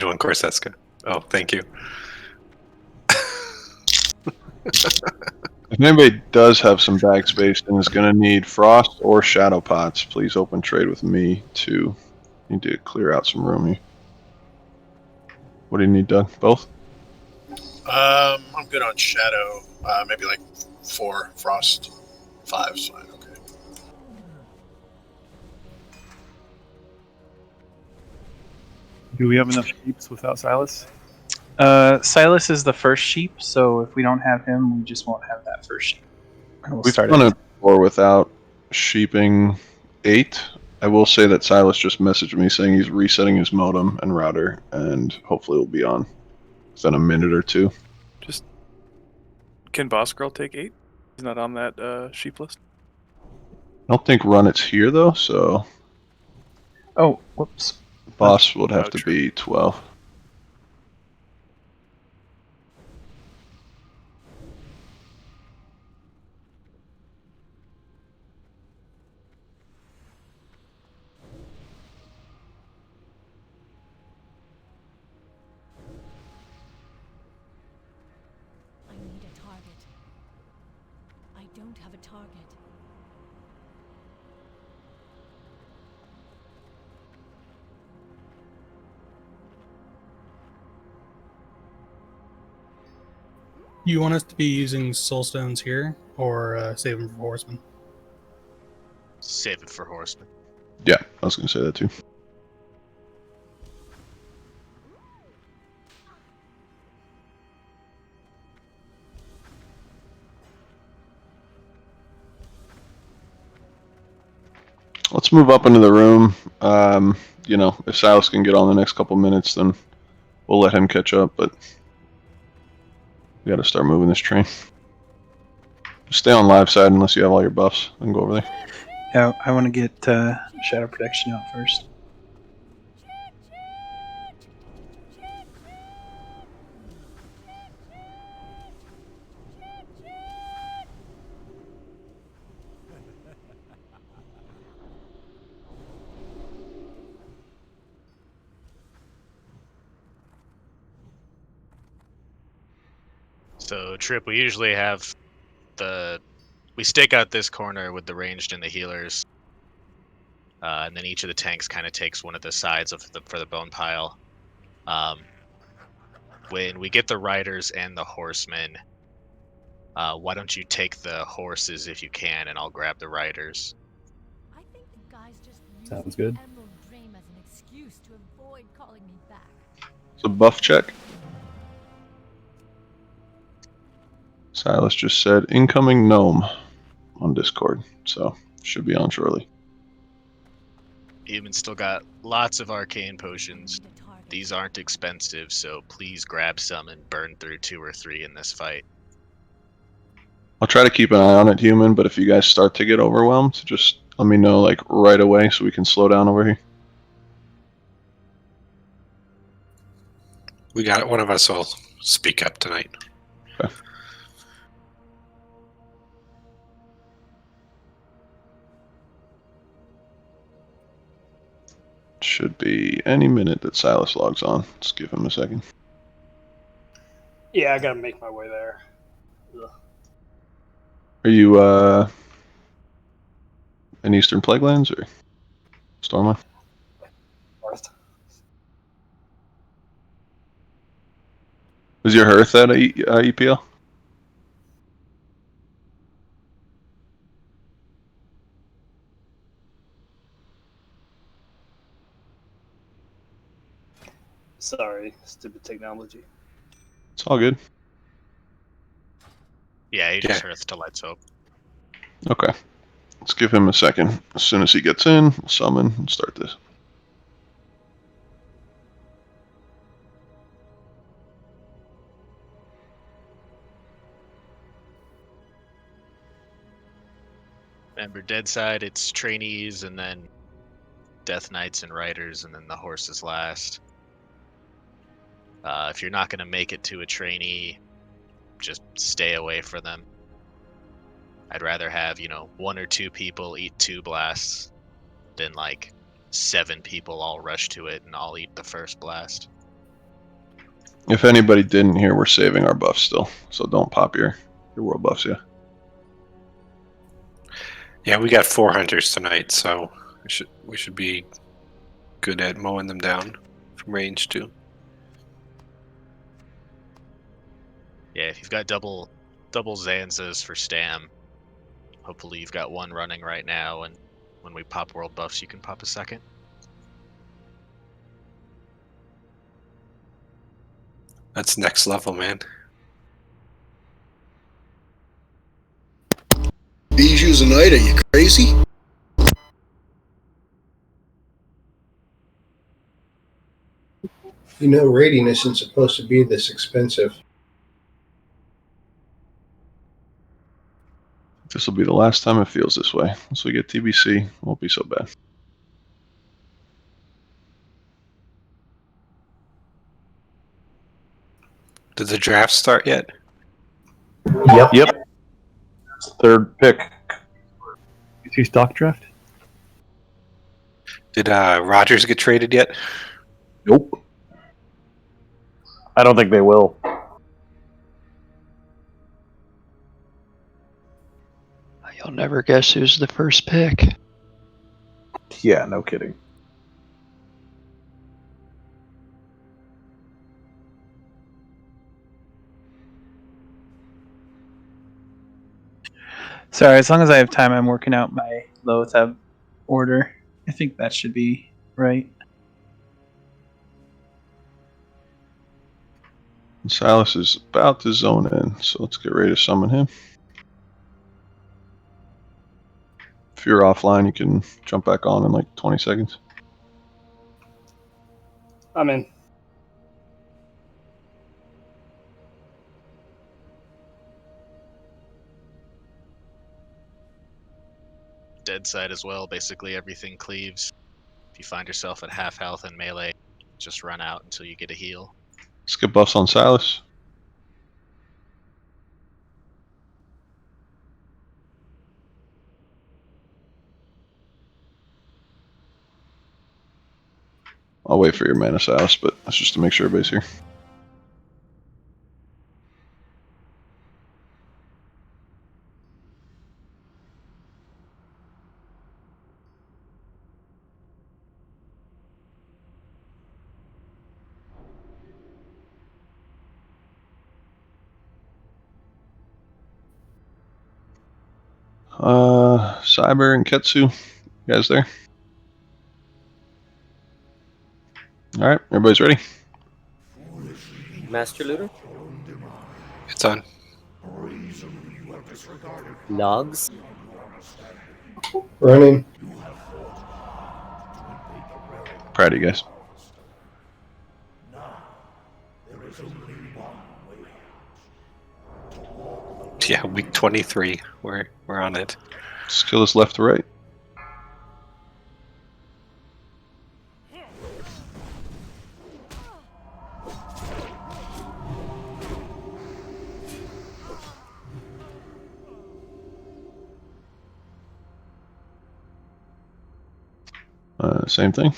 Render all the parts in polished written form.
Doing Corseska. Oh, thank you. If anybody does have some bag space and is going to need frost or shadow pots, please open trade with me too. Need to clear out some room here. What do you need, Doug? Both? I'm good on shadow. Maybe like 4 frost, 5's fine. Okay. Do we have enough sheeps without Silas? Silas is the first sheep, so if we don't have him, we just won't have that first sheep. And we'll We've start done it. it before without sheeping 8. I will say that Silas just messaged me saying he's resetting his modem and router, and hopefully it'll be on within a minute or two. Just can Boss Girl take 8? He's not on that sheep list. I don't think run it's here though, so Oh, whoops. boss would have Oh, to true. be 12. I need a target. I don't have a target. You want us to be using soul stones here, or save them for horsemen? Save it for horsemen. Yeah, I was going to say that too. Let's move up into the room. If Silas can get on the next couple minutes, then we'll let him catch up, but we got to start moving this train. Just stay on live side unless you have all your buffs and go over there. Yeah, I want to get Shadow Protection out first. So, Trip, we usually have we stake out this corner with the ranged and the healers. And then each of the tanks kind of takes one of the sides for the bone pile. When we get the riders and the horsemen, why don't you take the horses if you can, and I'll grab the riders. I think the guys just used Sounds good. the Emerald Dream as an excuse to avoid calling me back. It's a buff check. Silas just said incoming gnome on Discord, so should be on shortly. Humans still got lots of arcane potions. I need a target. These aren't expensive, so please grab some and burn through 2 or 3 in this fight. I'll try to keep an eye on it, human, but if you guys start to get overwhelmed, just let me know like right away so we can slow down over here. We got it. One of us will speak up tonight. Okay. Should be any minute that Silas logs on. Just give him a second. Yeah, I gotta make my way there. Ugh. Are you in Eastern Plaguelands or Stormwind? North. Was your Hearth at EPL? Sorry, stupid technology. It's all good. Yeah, he just hearth to light soap. Okay. Let's give him a second. As soon as he gets in, we'll summon and start this. Remember, dead side, it's trainees, and then death knights and riders, and then the horses last. If you're not going to make it to a trainee, just stay away from them. I'd rather have, 1 or 2 people eat 2 blasts than 7 people all rush to it and all eat the first blast. If anybody didn't hear, we're saving our buffs still, so don't pop your world buffs yet. Yeah, we got 4 hunters tonight, so we should be good at mowing them down from range too. Yeah, if you've got double Zanzas for Stam, hopefully you've got one running right now, and when we pop world buffs, you can pop a second. That's next level, man. Bijou's a night, are you crazy? You know, raiding isn't supposed to be this expensive. This will be the last time it feels this way. Once we get TBC, it won't be so bad. Did the draft start yet? Yep. Third pick. You see stock draft? Did Rogers get traded yet? Nope. I don't think they will. You'll never guess who's the first pick. Yeah, no kidding. Sorry, as long as I have time, I'm working out my Loatheb order. I think that should be right. And Silas is about to zone in, so let's get ready to summon him. If you're offline, you can jump back on in like 20 seconds. I'm in. Dead side as well, basically everything cleaves. If you find yourself at half health in melee, just run out until you get a heal. Let's get buffs on Silas. I'll wait for your mana, Silas, but that's just to make sure everybody's here. Cyber and Ketsu, you guys there? All right, everybody's ready. Master Looter? It's on. Logs? Running. Proud of you guys. Yeah, week 23. We're on it. Skill is left to right. Same thing.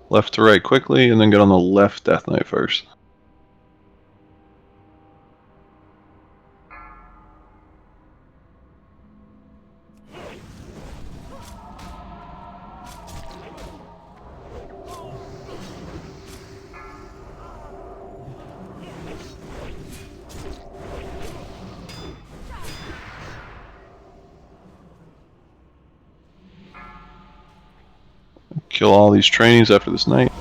Left to right quickly, and then get on the left Death Knight first. Kill all these trainees after this night.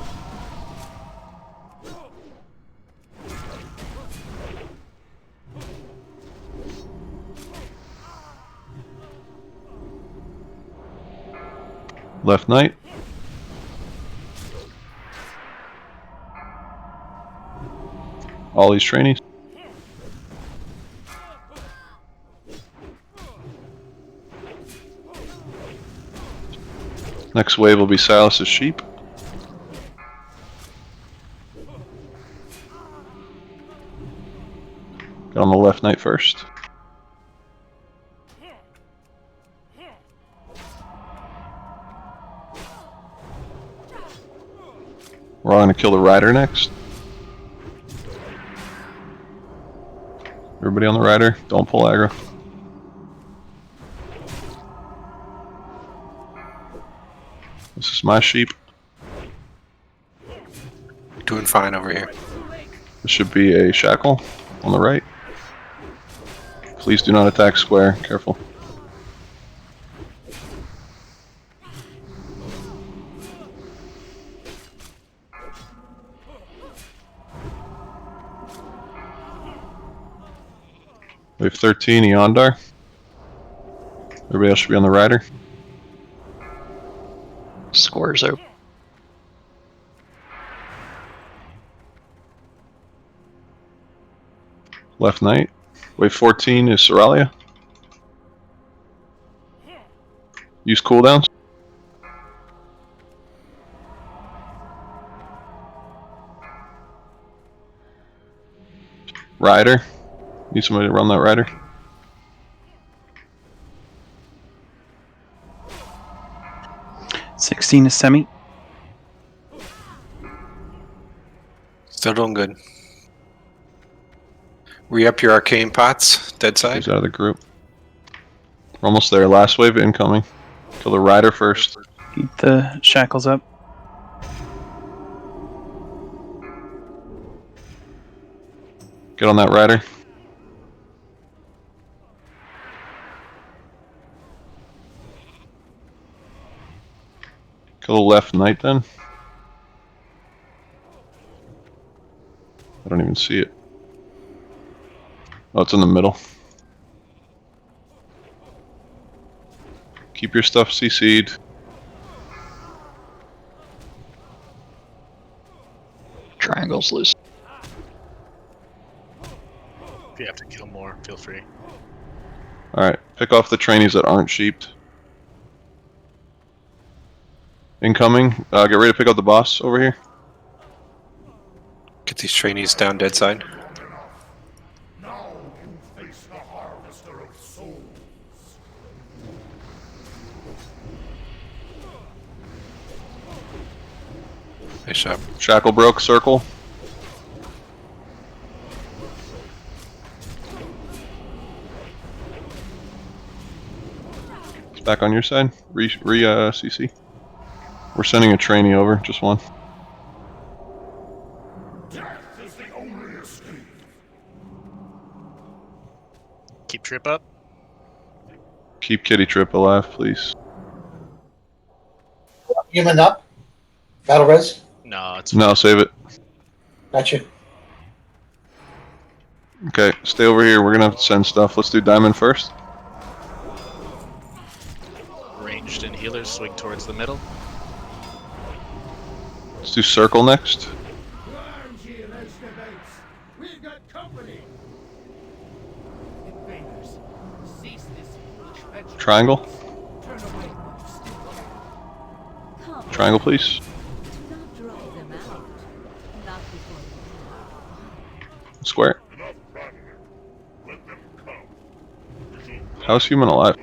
Left knight. All these trainees. Next wave will be Silas's sheep. Get on the left knight first. We're all going to kill the rider next. Everybody on the rider, don't pull aggro. This is my sheep. Doing fine over here. This should be a shackle on the right. Please do not attack square. Careful. We have 13 Eondar. Everybody else should be on the rider. Squares open. Left knight. Wave 14 is Soralia. Use cooldowns. Rider. Need somebody to run that rider. $16 is semi. Still doing good. Re-up your arcane pots, dead side. He's out of the group. We're almost there. Last wave incoming. Kill the rider first. Keep the shackles up. Get on that rider. Kill the left knight then. I don't even see it. Oh, it's in the middle. Keep your stuff CC'd. Triangle's loose. If you have to kill more, feel free. Alright, pick off the trainees that aren't sheeped. Incoming. Get ready to pick up the boss over here. Get these trainees down dead side. Nice shot. Shackle broke, circle. It's back on your side. CC. We're sending a trainee over, just one. Keep Trip up. Keep Kitty Trip alive, please. Human up? Battle res? No, it's No, save it. Gotcha. Okay, stay over here. We're gonna have to send stuff. Let's do diamond first. ranged and healers swing towards the middle. Let's do circle next. Triangle. Triangle, please. Square. How's human alive?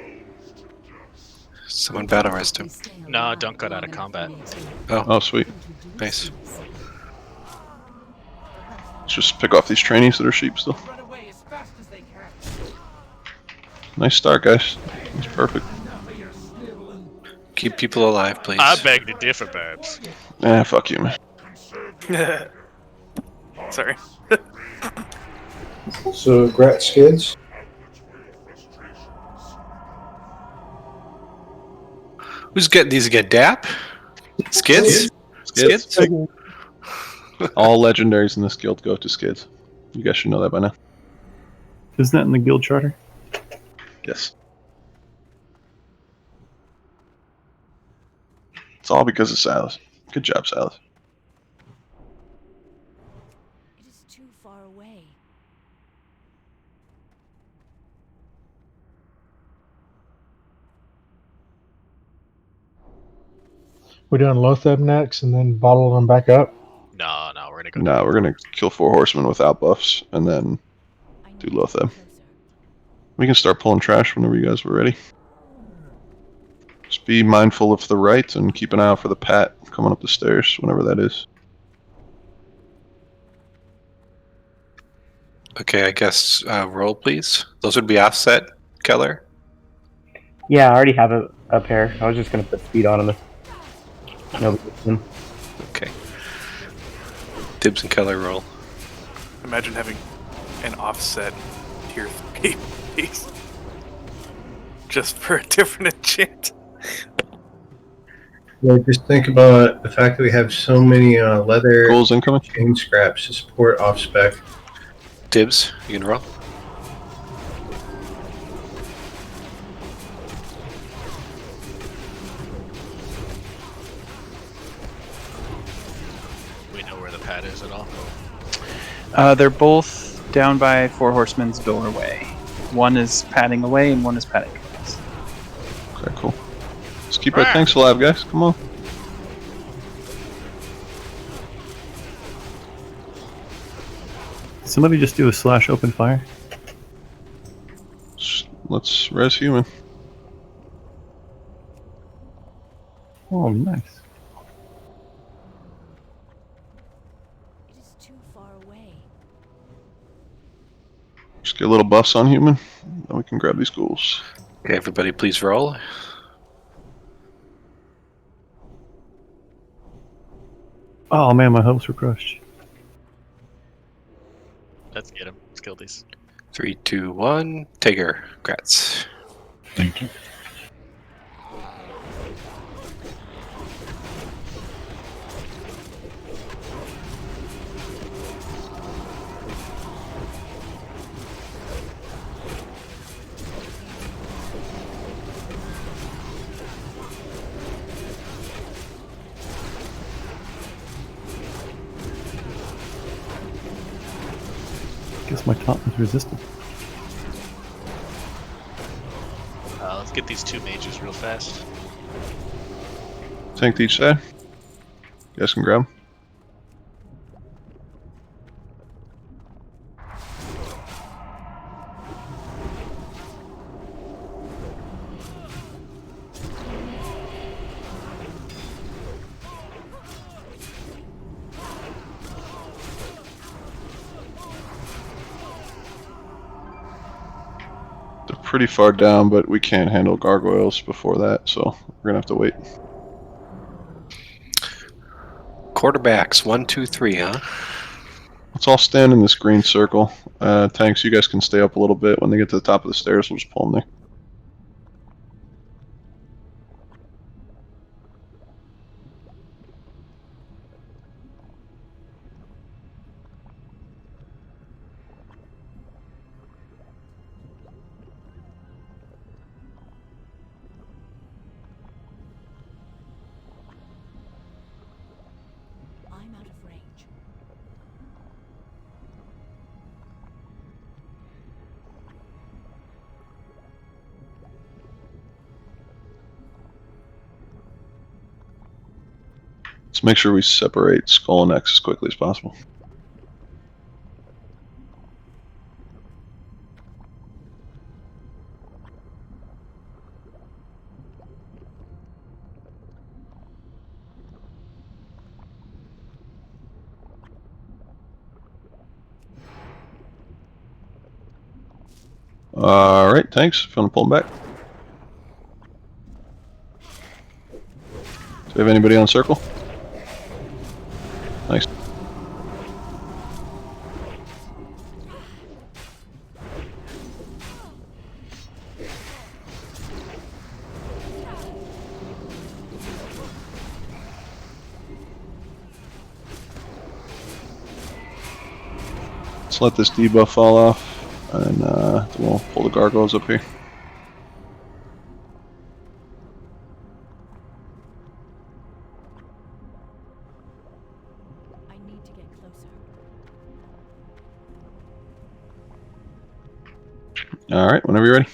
Someone battle resed him. No, don't got out of combat. Oh, sweet. Nice. Let's just pick off these trainees that are sheep still. Nice start, guys. That's perfect. Keep people alive, please. I beg to differ, Babs. Fuck you, man. Sorry. So, Grat skids. Who's getting these again? Dap? Skids? Skids. All legendaries in this guild go to Skids. You guys should know that by now. Isn't that in the guild charter? Yes. It's all because of Silas. Good job, Silas. It is too far away. We're doing Loatheb next and then bottle them back up. No, we're gonna go. No, we're gonna kill 4 horsemen without buffs, and then do Loatheb. We can start pulling trash whenever you guys were ready. Just be mindful of the right and keep an eye out for the Pat coming up the stairs whenever that is. Okay, I guess roll, please. Those would be offset, Keller. Yeah, I already have it up here. I was just gonna put speed on him. Okay. Dibs and Keller roll. Imagine having an offset tier 3 piece just for a different enchant. Yeah, just think about the fact that we have so many leather Goals incoming. chain scraps to support off spec. Dibs, you can roll. We know where the pad is at all. They're both down by Four Horsemen's doorway. One is padding away and one is padding across. Okay, cool. Let's keep our tanks alive, guys. Come on. Somebody just do a slash open fire. Let's res human. Oh, nice. It is too far away. Just get a little buffs on human, then we can grab these ghouls. Okay, everybody please roll. Oh man, my hopes were crushed. Let's get him. Let's kill these. 3, 2, 1. Taker. Grats. Thank you. Guess my taunt was resistant. Let's get these two mages real fast. Tank to each side. You guys can grab 'em. They're pretty far down, but we can't handle gargoyles before that, so we're gonna have to wait. Quarterbacks. 1, 2, 3, huh? Let's all stand in this green circle. Tanks, you guys can stay up a little bit. When they get to the top of the stairs, we'll just pull them there. I'm out of range. Let's make sure we separate Skull and Naxx as quickly as possible. Alright, thanks. If you want to pull them back. Do we have anybody on circle? Nice. Let's let this debuff fall off, and then we'll pull the gargoyles up here. I need to get closer. Alright, whenever you're ready.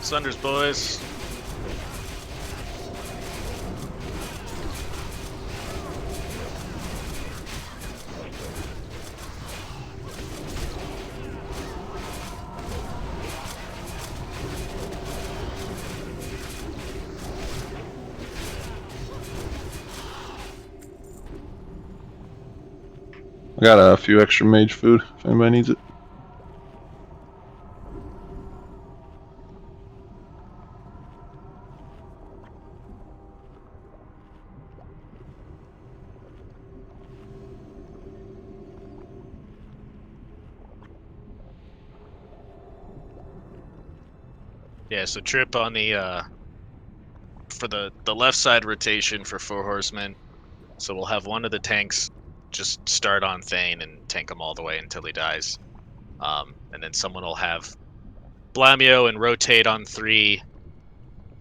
Sunders, boys. I got a few extra mage food if anybody needs it. Yeah, so Trip on the for the left side rotation for 4 horsemen. So we'll have one of the tanks just start on Thane and tank him all the way until he dies. And then someone will have Blamio and rotate on 3.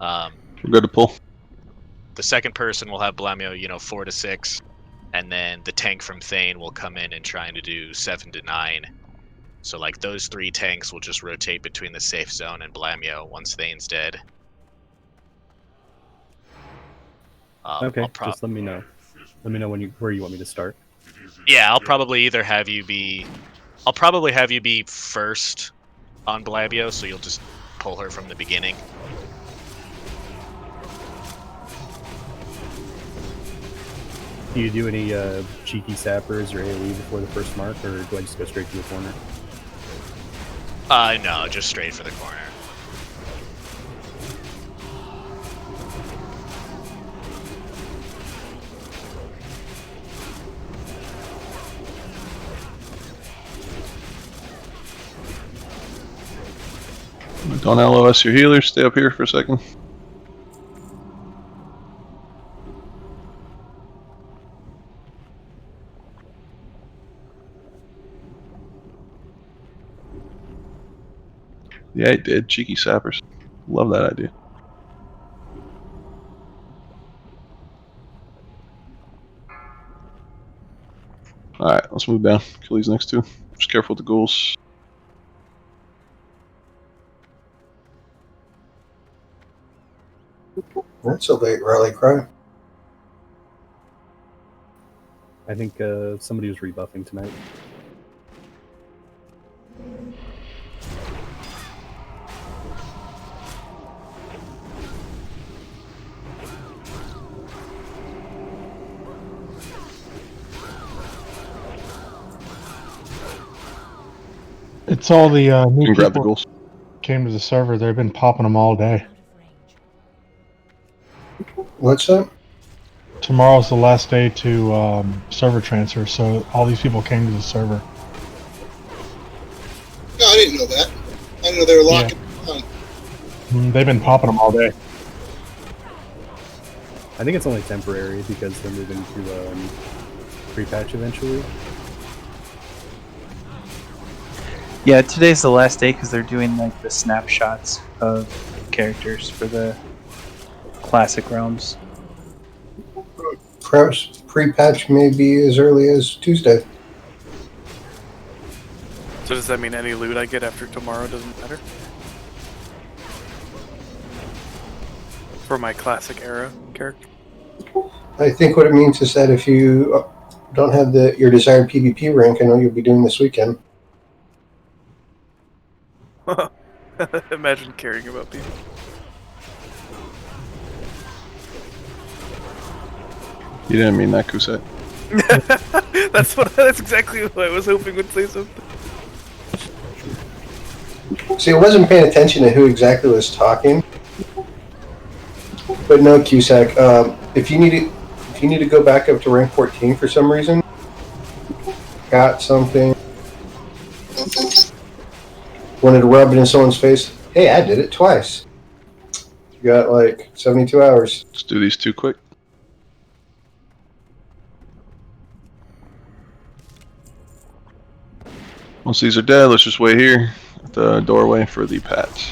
We're good to pull. The second person will have Blamio, 4 to 6. And then the tank from Thane will come in and trying to do 7 to 9. So like those 3 tanks will just rotate between the safe zone and Blamio once Thane's dead. Okay, just let me know. Let me know where you want me to start. Yeah, I'll probably have you be first on Blamio, so you'll just pull her from the beginning. Do you do any cheeky sappers or AoE before the first mark, or do I just go straight to the corner? No, just straight for the corner. Don't LOS your healers. Stay up here for a second. Yeah, it did. Cheeky sappers. Love that idea. Alright, let's move down. Kill these next 2. Just careful with the ghouls. That's a late rally cry. I think somebody was rebuffing tonight. It's all the new grab the people ghouls. came to the server. They've been popping them all day. What's up? Tomorrow's the last day to server transfer, so all these people came to the server. No, I didn't know that. I didn't know they were locking on. They've been popping them all day. I think it's only temporary because they're moving to pre-patch eventually. Yeah, today's the last day because they're doing like the snapshots of characters for the classic realms. Perhaps pre-patch may be as early as Tuesday. So does that mean any loot I get after tomorrow doesn't matter? For my classic era character? I think what it means is that if you don't have your desired PvP rank, I know you'll be doing this weekend. Imagine caring about people. You didn't mean that, Kuset. That's exactly what I was hoping would say something. See, I wasn't paying attention to who exactly was talking. But no, Cusack, if you need to go back up to rank 14 for some reason, got something, wanted to rub it in someone's face, hey, I did it twice. You got like 72 hours. Let's do these 2 quick. Once these are dead, let's just wait here at the doorway for the pats.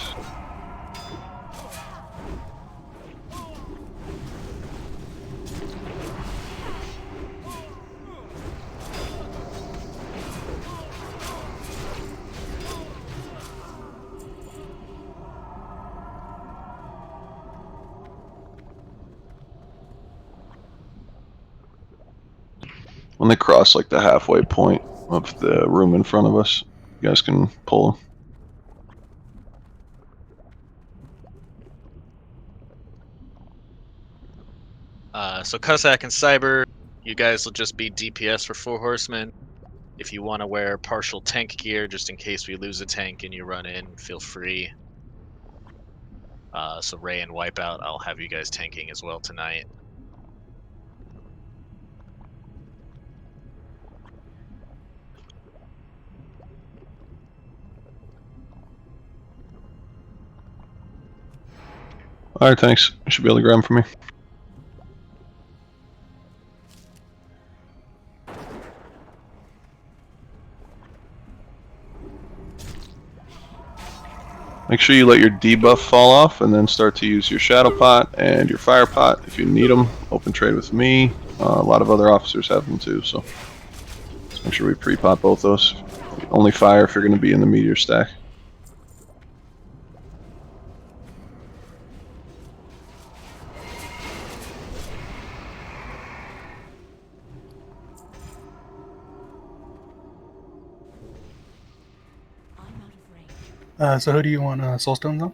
When they cross like the halfway point of the room in front of us, you guys can pull them. So Cossack and Cyber, you guys will just be DPS for 4 horsemen. If you want to wear partial tank gear, just in case we lose a tank and you run in, feel free. So Ray and Wipeout, I'll have you guys tanking as well tonight. Alright, thanks. You should be able to grab them for me. Make sure you let your debuff fall off and then start to use your Shadow Pot and your Fire Pot if you need them. Open trade with me. A lot of other officers have them too, so let's make sure we pre-pop both those. Only fire if you're going to be in the meteor stack. So who do you want soulstones on?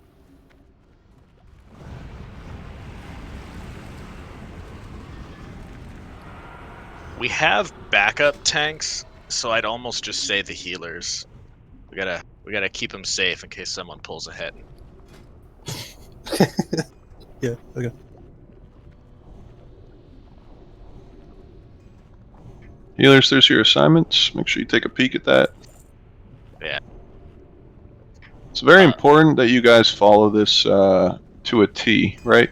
We have backup tanks, so I'd almost just say the healers. We gotta keep them safe in case someone pulls ahead. Yeah, okay. Healers, there's your assignments. Make sure you take a peek at that. Yeah. It's very important that you guys follow this to a T, right?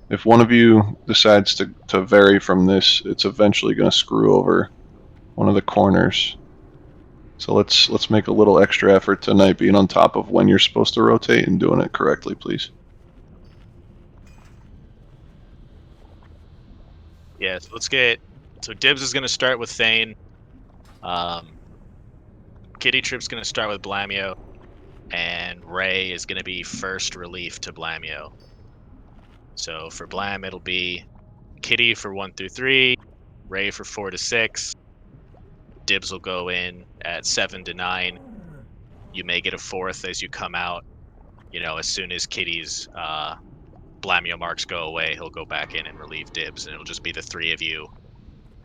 If one of you decides to vary from this, it's eventually going to screw over one of the corners. So let's make a little extra effort tonight being on top of when you're supposed to rotate and doing it correctly, please. Yeah, so let's get... So Dibs is going to start with Thane. Kitty Trip's going to start with Blamio. And Ray is going to be first relief to Blamio. So for Blam, it'll be Kitty for 1 through 3, Ray for 4 to 6. Dibs will go in at 7 to 9. You may get a 4th as you come out. You know, as soon as Kitty's Blamio marks go away, he'll go back in and relieve Dibs, and it'll just be the 3 of you.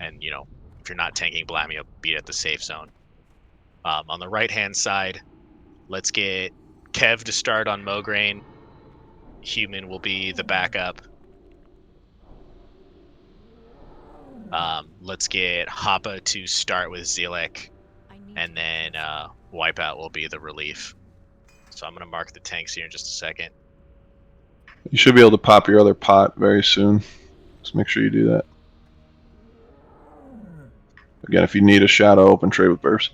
And, you know, if you're not tanking Blamio, be at the safe zone. On the right-hand side, let's get Kev to start on Mograine. Human will be the backup. Let's get Hoppa to start with Zealek, and then Wipeout will be the relief. So I'm going to mark the tanks here in just a second. You should be able to pop your other pot very soon. Just make sure you do that. Again, if you need a shadow, open trade with burst.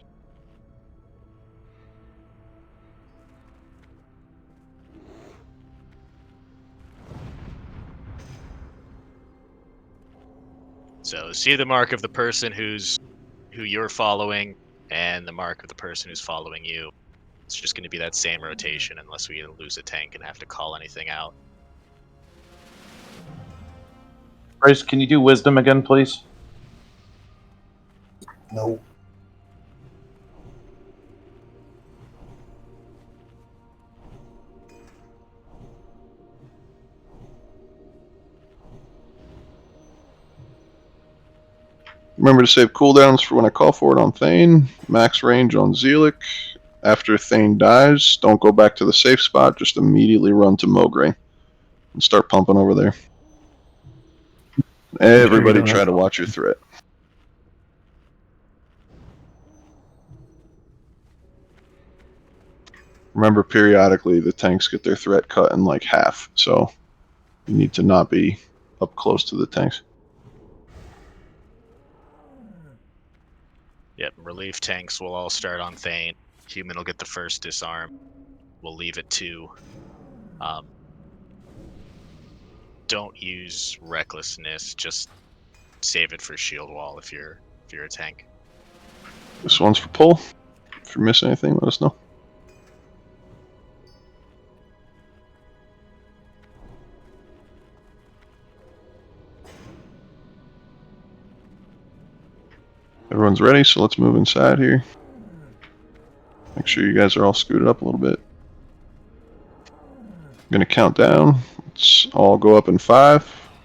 So see the mark of the person who you're following, and the mark of the person who's following you. It's just going to be that same rotation unless we lose a tank and have to call anything out. Bryce, can you do wisdom again, please? No. Remember to save cooldowns for when I call for it on Thane. Max range on Zealek. After Thane dies, don't go back to the safe spot. Just immediately run to Mograine and start pumping over there. Everybody try to watch your threat. Remember, periodically the tanks get their threat cut in like half, so you need to not be up close to the tanks. Yep, relief tanks will all start on Thane. Human will get the first disarm. We'll leave it 2. Don't use recklessness. Just save it for shield wall if you're a tank. This one's for pull. If you miss anything, let us know. Everyone's ready, so let's move inside here. Make sure you guys are all scooted up a little bit. I'm gonna count down. Let's all go up in 5,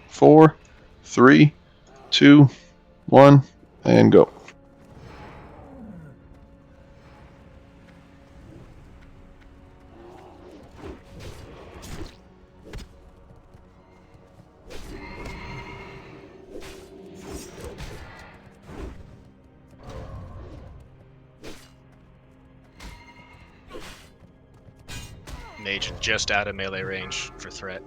4, 3, 2, 1, and go. Mage just out of melee range for threat.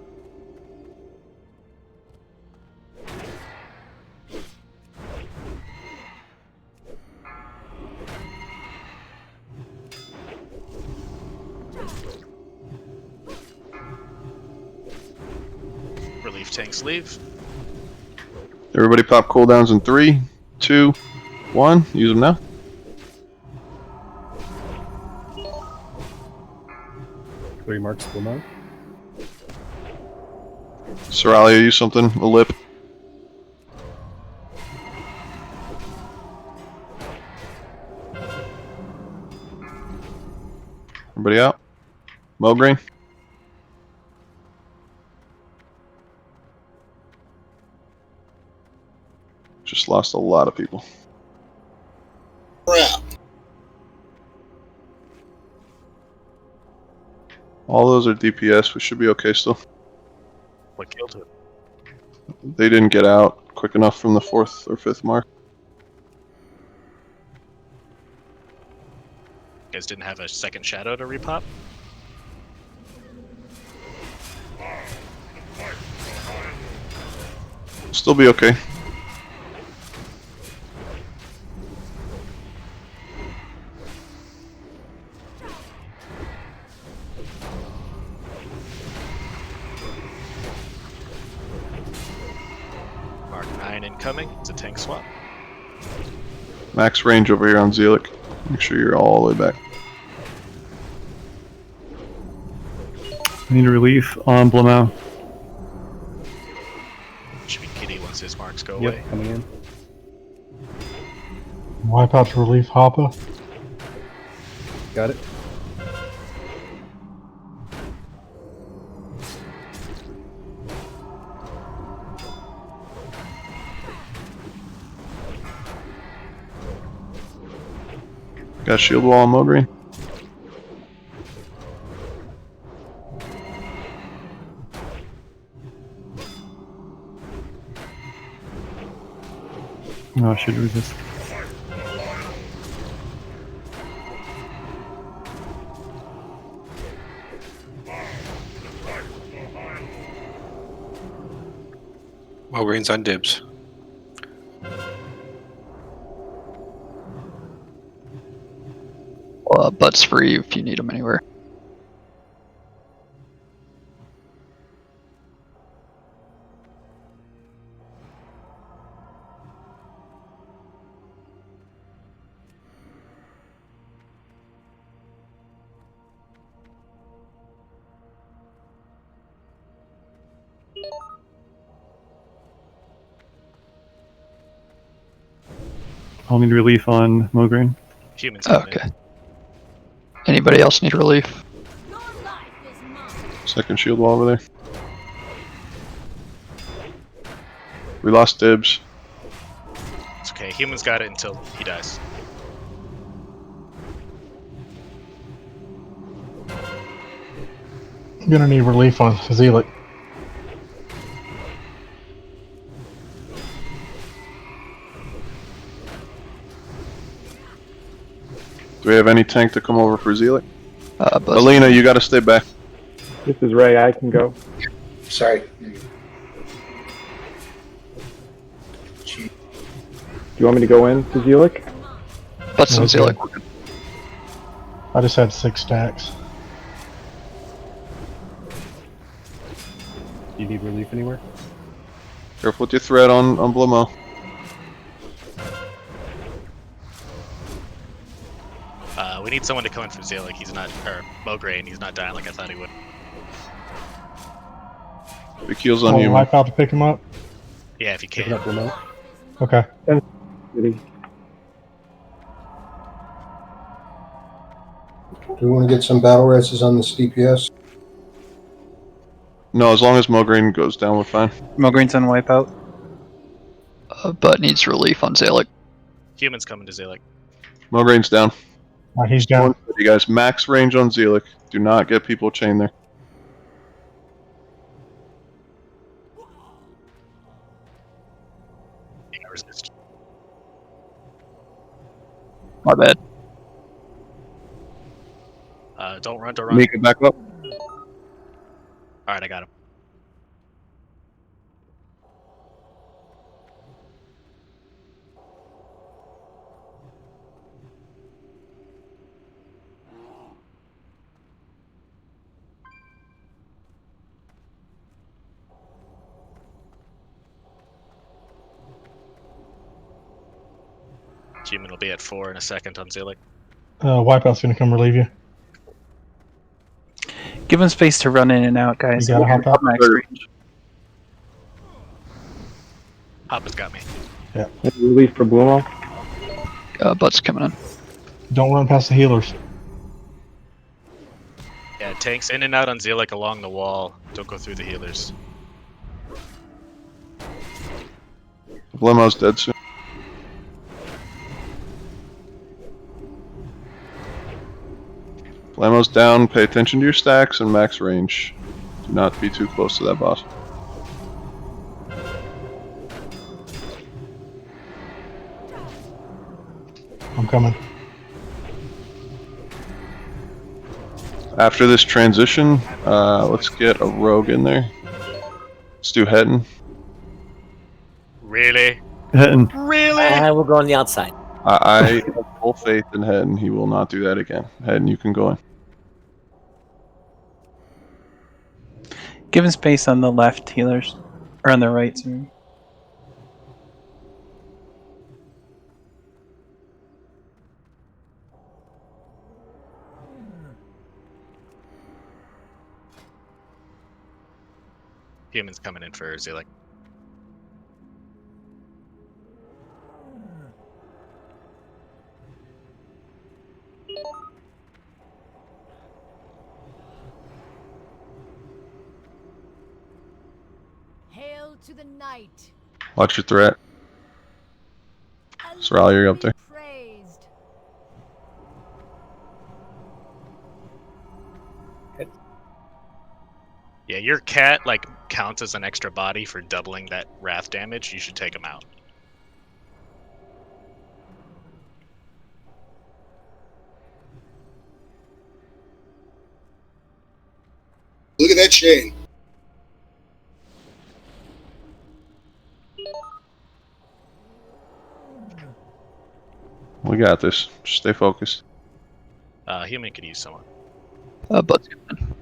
Relief tanks leave. Everybody pop cooldowns in 3, 2, 1. Use them now. Three marks full mount. Soralia, use something. A lip. Everybody out? Mograine? Just lost a lot of people. Crap. All those are DPS. We should be okay still. What killed it? They didn't get out quick enough from the 4th or 5th mark. You guys didn't have a second shadow to repop? Still be okay. Mark 9 incoming. It's a tank swap. Max range over here on Zealot. Make sure you're all the way back. I need relief on Blamau. Should be Kitty once his marks go Yep, away. coming in. Wipe out to relief Hoppa. Got it. Got shield wall on Mograine. No, I should resist. Mograine's on dibs. Butts free if you need them anywhere. I'll need relief on Mograine. Humans Okay. Anybody else need relief? Second shield wall over there. We lost dibs. It's okay. Humans got it until he dies. I'm gonna need relief on Zealot. Do we have any tank to come over for Zealot? Buzz. Alina, you gotta stay back. This is Ray. I can go. Sorry. Do you want me to go in to Zealot? Butts and Okay. Zealot. I just had 6 stacks. Do you need relief anywhere? Careful with your threat on Blamo. We need someone to come in for Zealot. He's not, or Mograine. He's not dying like I thought he would. Big heals on Oh, you. wipe out to pick him up? Yeah, if you Picking can. up remote. Okay. Do we want to get some battle races on this DPS? No, as long as Mograine goes down, we're fine. Mograine's on wipeout. But needs relief on Zalek. Humans coming to Zalek. Mograine's down. He's down. You guys, max range on Zealot. Do not get people chained there. Resist. My bad. Don't run. Make it back up. Alright, I got him. Human will be at 4 in a second on Zalek. Wipeout's gonna come relieve you. Give him space to run in and out, guys. You gotta hop out. Max range. Hoppa's got me. Yeah. Relief for Blumo. Butt's coming in. Don't run past the healers. Yeah, tanks in and out on Zalek along the wall. Don't go through the healers. Blemo's dead soon. Blemo's down. Pay attention to your stacks and max range. Do not be too close to that boss. I'm coming. After this transition, let's get a rogue in there. Let's do Hetton. Really? Hetton. Really? I will go on the outside. I have full faith in Hetton. He will not do that again. Hetton, you can go in. Give him space on the left healers. Or on the right, sorry. Humans coming in for Zalek. Hail to the night. Watch your threat. Sorrel, you're up there. Praised. Yeah, your cat like counts as an extra body for doubling that wrath damage. You should take him out. Look at that chain. We got this. Just stay focused. Human could use someone. Butt's coming in.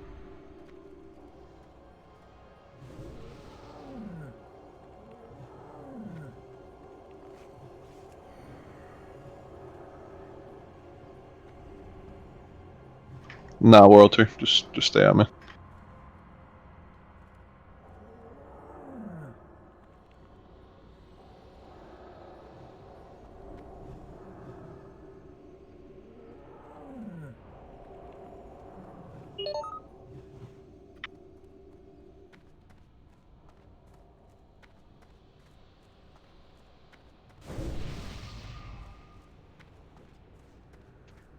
Nah, World Tour. Just stay out, man.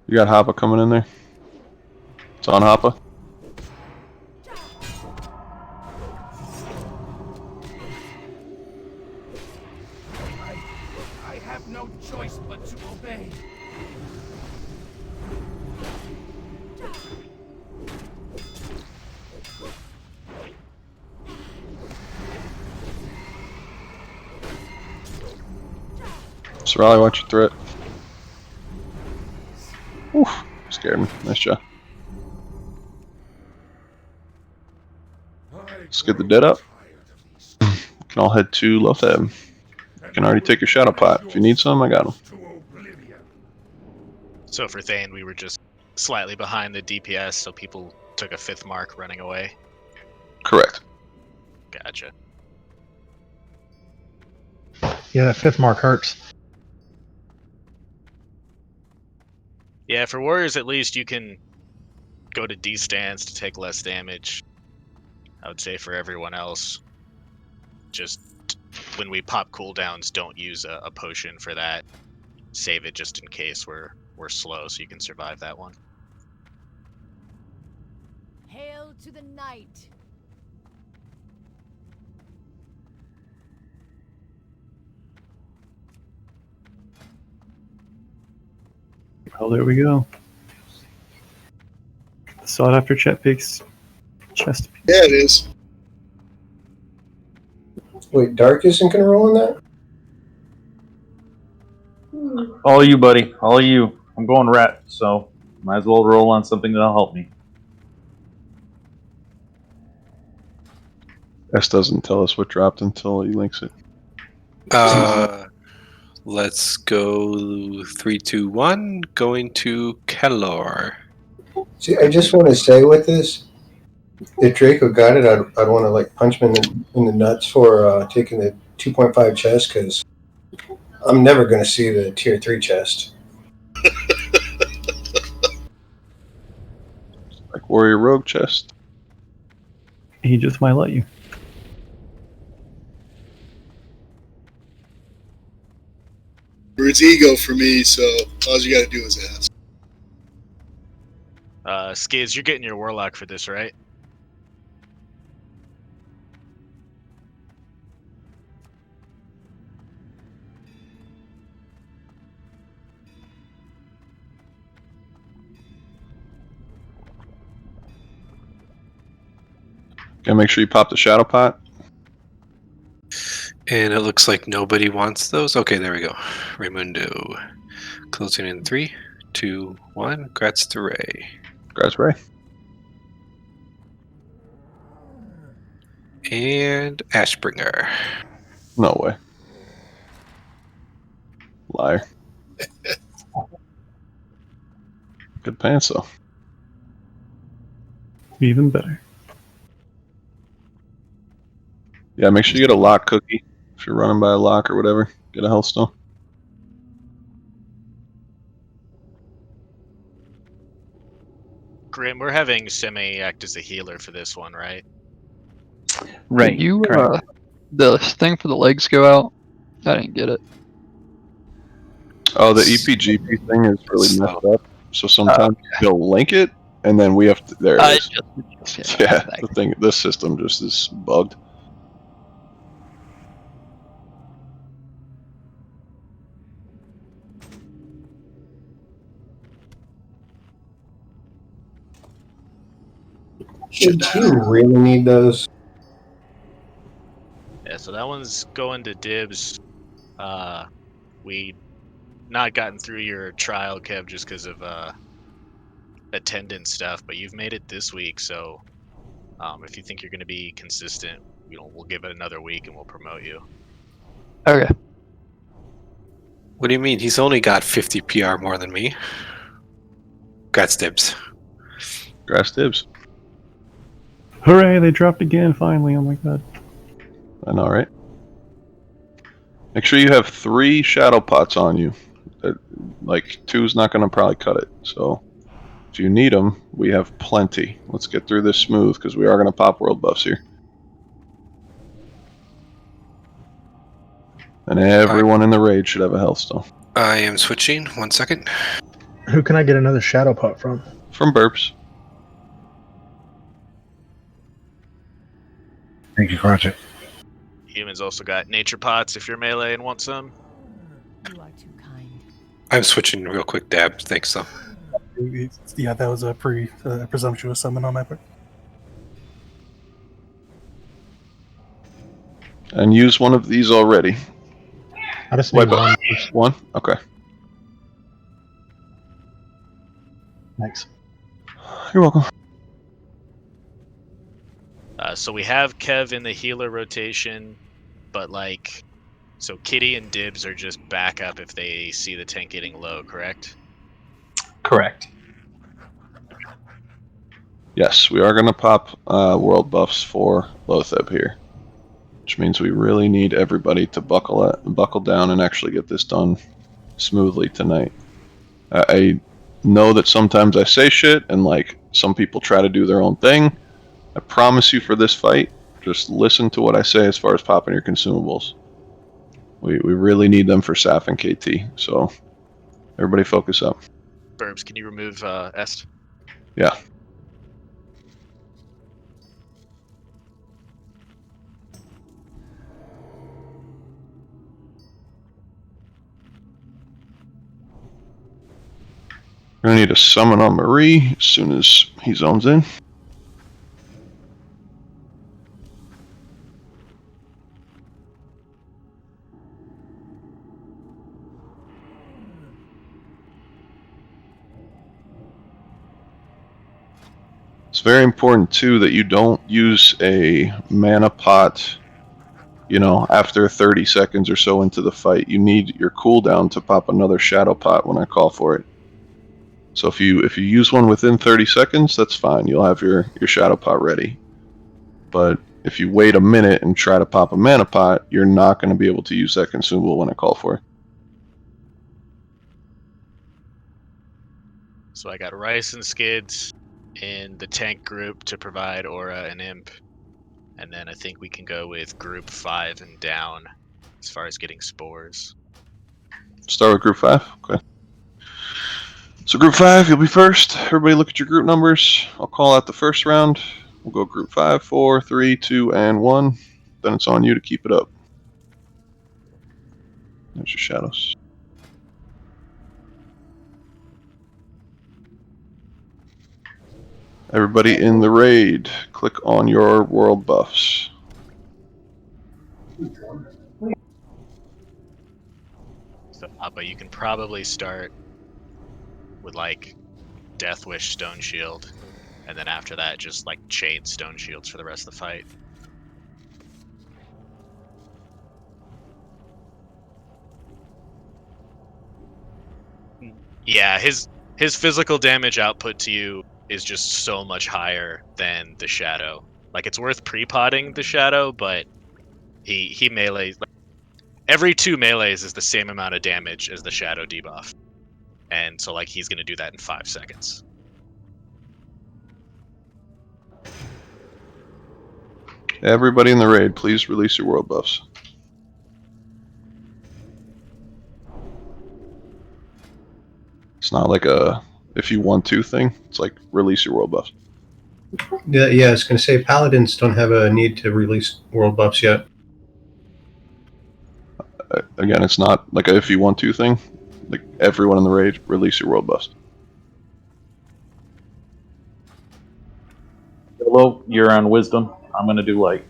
You got Hoppa coming in there. It's on Hoppa. I have no choice but to obey. Sorrel, watch your threat. Oof, scared me. Nice job. Let's get the dead up. We can all head to Loatheb. You can already take your shadow pot. If you need some, I got them. So for Thane, we were just slightly behind the DPS, so people took a 5th mark running away. Correct. Gotcha. Yeah, that 5th mark hurts. Yeah, for warriors at least you can go to D-stance to take less damage. I would say for everyone else, just when we pop cooldowns, don't use a potion for that. Save it just in case we're slow, so you can survive that one. Hail to the night. Well, there we go. Sought after chest piece. Chest piece. Yeah, it is. Wait, Dark isn't going to roll on that? All you, buddy. All you. I'm going rat, so might as well roll on something that'll help me. S doesn't tell us what dropped until he links it. Let's go 3, 2, 1. Going to Kellor. See, I just want to say with this, if Draco got it, I'd want to like punch him in the nuts for taking the 2.5 chest, because I'm never going to see the tier 3 chest. Like warrior rogue chest. He just might let you. It's ego for me, so all you gotta do is ask. Skiz, you're getting your warlock for this, right? Gotta make sure you pop the shadow pot. And it looks like nobody wants those. Okay, there we go. Raimundo. Closing in 3, 2, 1. Grats to Ray. Grats, Ray. And Ashbringer. No way. Liar. Good pants, though. Even better. Yeah, make sure you get a lock cookie. If you're running by a lock or whatever, get a health stone. Grim, we're having Semi act as a healer for this one, right? Right. Did you, correct. the thing for the legs go out? I didn't get it. Oh, the EPGP thing is really messed up. So sometimes he'll link it, and then we have to. There it is. Yeah, the thing. This system just is bugged. Do you really need those? Yeah, so that one's going to Dibs. We not gotten through your trial, Kev, just because of attendance stuff, but you've made it this week, so if you think you're going to be consistent, we'll give it another week and we'll promote you. Okay. What do you mean? He's only got 50 PR more than me. Grats Dibs. Grass Dibs. Hooray, they dropped again, finally. Oh my god. I know, right? Make sure you have 3 shadow pots on you. Like, 2's not going to probably cut it. So, if you need them, we have plenty. Let's get through this smooth, because we are going to pop world buffs here. And everyone in the raid should have a health stone. I am switching. 1 second. Who can I get another shadow pot from? From Burps. Thank you, Crotchet. Humans also got nature pots if you're melee and want some. You are too kind. I'm switching real quick, Dab. Thanks, though. Yeah, that was a presumptuous summon on my part. And use one of these already. I just need one. One? Okay. Thanks. You're welcome. So we have Kev in the healer rotation, but so Kitty and Dibs are just backup if they see the tank getting low, correct? Correct. Yes, we are going to pop world buffs for Loatheb here. Which means we really need everybody to buckle down and actually get this done smoothly tonight. know that sometimes I say shit and like some people try to do their own thing. I promise you for this fight, just listen to what I say as far as popping your consumables. We really need them for Saph and KT, so everybody focus up. Burbs, can you remove Est? Yeah. We're gonna need a summon on Marie as soon as he zones in. It's very important too that you don't use a mana pot, you know, after 30 seconds or so into the fight. You need your cooldown to pop another shadow pot when I call for it. So if you use one within 30 seconds, that's fine. You'll have your shadow pot ready. But if you wait a minute and try to pop a mana pot, you're not going to be able to use that consumable when I call for it. So I got Rice and Skids in the tank group to provide Aura and Imp. And then I think we can go with group 5 and down as far as getting spores. Start with group 5? Okay. So group 5, you'll be first. Everybody look at your group numbers. I'll call out the first round. We'll go group 5, 4, 3, 2, and 1. Then it's on you to keep it up. There's your shadows. Everybody in the raid, click on your world buffs. So, but you can probably start with like Death Wish Stone Shield, and then after that, just like chain Stone Shields for the rest of the fight. Yeah, his physical damage output to you is just so much higher than the Shadow. Like, it's worth pre-potting the Shadow, but he melees. Every 2 melees is the same amount of damage as the Shadow debuff. And so, like, he's going to do that in 5 seconds. Everybody in the raid, please release your world buffs. It's not like a if you want to thing. It's like release your world buffs. Yeah, I was going to say paladins don't have a need to release world buffs yet. Again, it's not like a if you want to thing. Like everyone in the raid, release your world buffs. Hello, you're on wisdom. I'm gonna do light.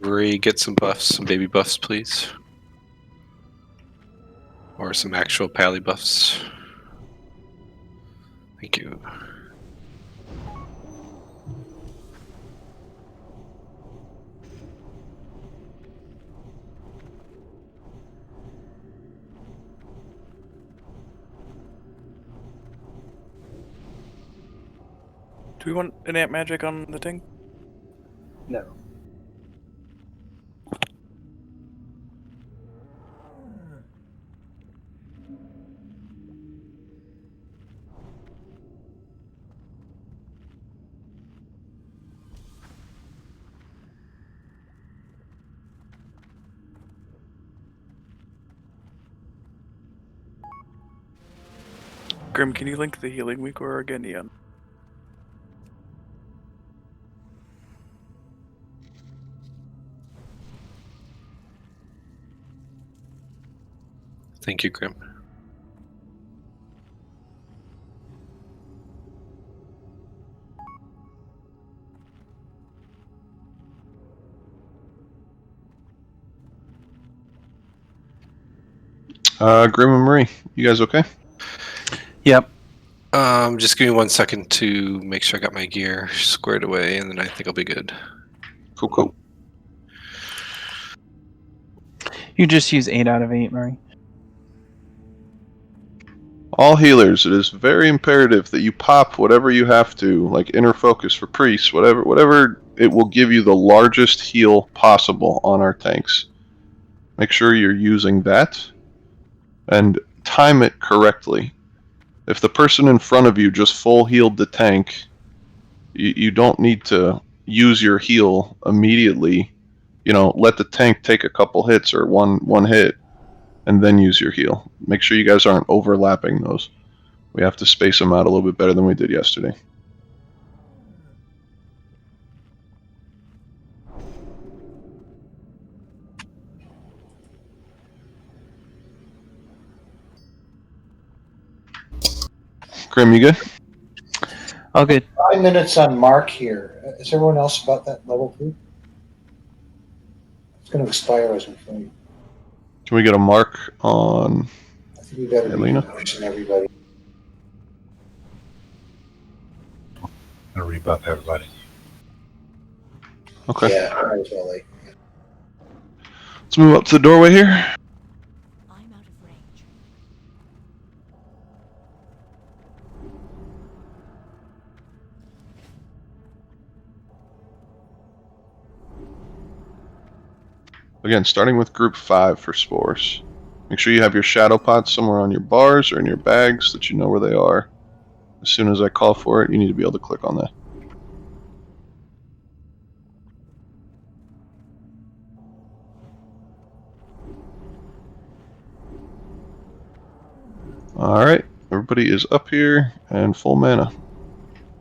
Marie, get some buffs, some baby buffs, please. Or some actual pally buffs. Thank you. Do we want an amp magic on the thing? No. Grim, can you link the healing week or Organian? Thank you, Grim. Grim and Marie, you guys okay? Yep. Just give me 1 second to make sure I got my gear squared away, and then I think I'll be good. Cool. You just use 8 out of 8, Murray. All healers, it is very imperative that you pop whatever you have to, like inner focus for priests, whatever it will give you the largest heal possible on our tanks. Make sure you're using that and time it correctly. If the person in front of you just full healed the tank, you don't need to use your heal immediately. You know, let the tank take a couple hits or one hit and then use your heal. Make sure you guys aren't overlapping those. We have to space them out a little bit better than we did yesterday. Grim, you good? All good. 5 minutes on Mark here. Is everyone else about that level 2? It's going to expire as we play. Can we get a mark on I think we got to be Elena? pushing everybody. I'm gonna rebuff everybody. Okay. Yeah, might as well. Like, Let's move up to the doorway here. I'm out of range. Again, starting with group 5 for spores. Make sure you have your shadow pots somewhere on your bars or in your bags that you know where they are. As soon as I call for it, you need to be able to click on that. Alright, everybody is up here and full mana.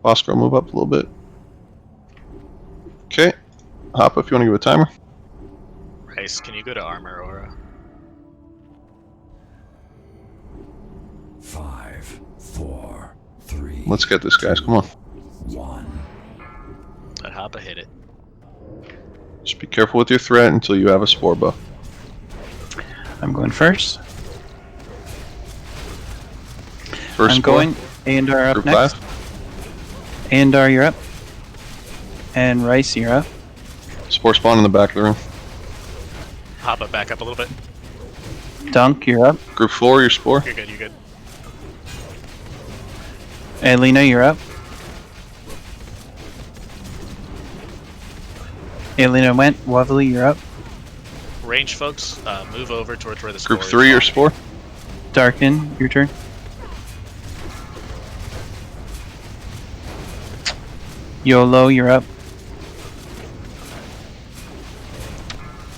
Bosco, move up a little bit. Okay, Hoppa, if you want to give a timer. Rice, can you go to armor aura? 5, 4, 3. Let's get this, guys. Come on. 1. Let Hoppa hit it. Just be careful with your threat until you have a spore buff. I'm going first. First I'm spore. going. Andar up Group next. 5. Andar, you're up. And Rice, you're up. Spore spawn in the back of the room. Hoppa back up a little bit. Dunk, you're up. Group 4, your spore. You're good, you're good. Alina, you're up. Alina went. Wovely, you're up. Range folks, move over towards where the Group spore 3, is. your spore. Darken, your turn. YOLO, you're up.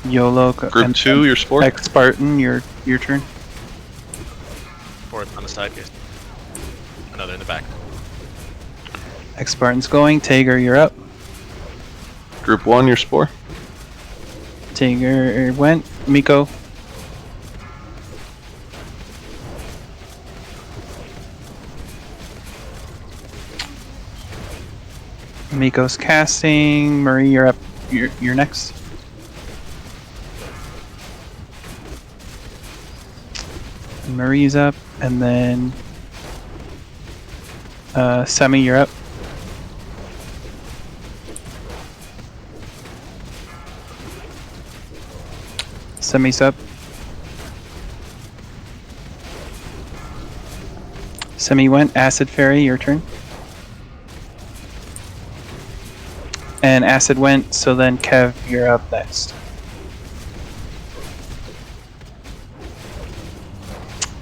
YOLO. Group 2, your spore. X-Spartan, your turn. Forward on the side, guys. Another in the back. X-Spartan's going. Tager, you're up. Group 1, your spore. Tager went. Miko. Miko's casting. Marie, you're up. You're next. Marie's up, and then Semi, you're up. Semi's up. Semi went. Acid Fairy, your turn. And Acid went, so then Kev, you're up next.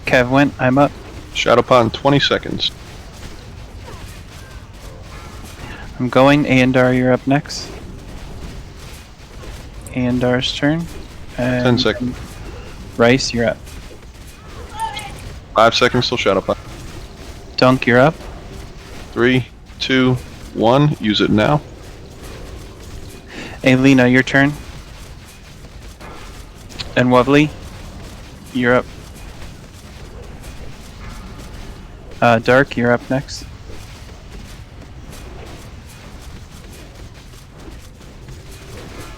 Kev went, I'm up. Shadow pot in 20 seconds. I'm going. Andar, you're up next. Andar's turn. And 10 seconds. Rice, you're up. 5 seconds till shadow pot. Dunk, you're up. 3, 2, 1. Use it now. Alina, your turn. And Wovely, you're up. Dark, you're up next.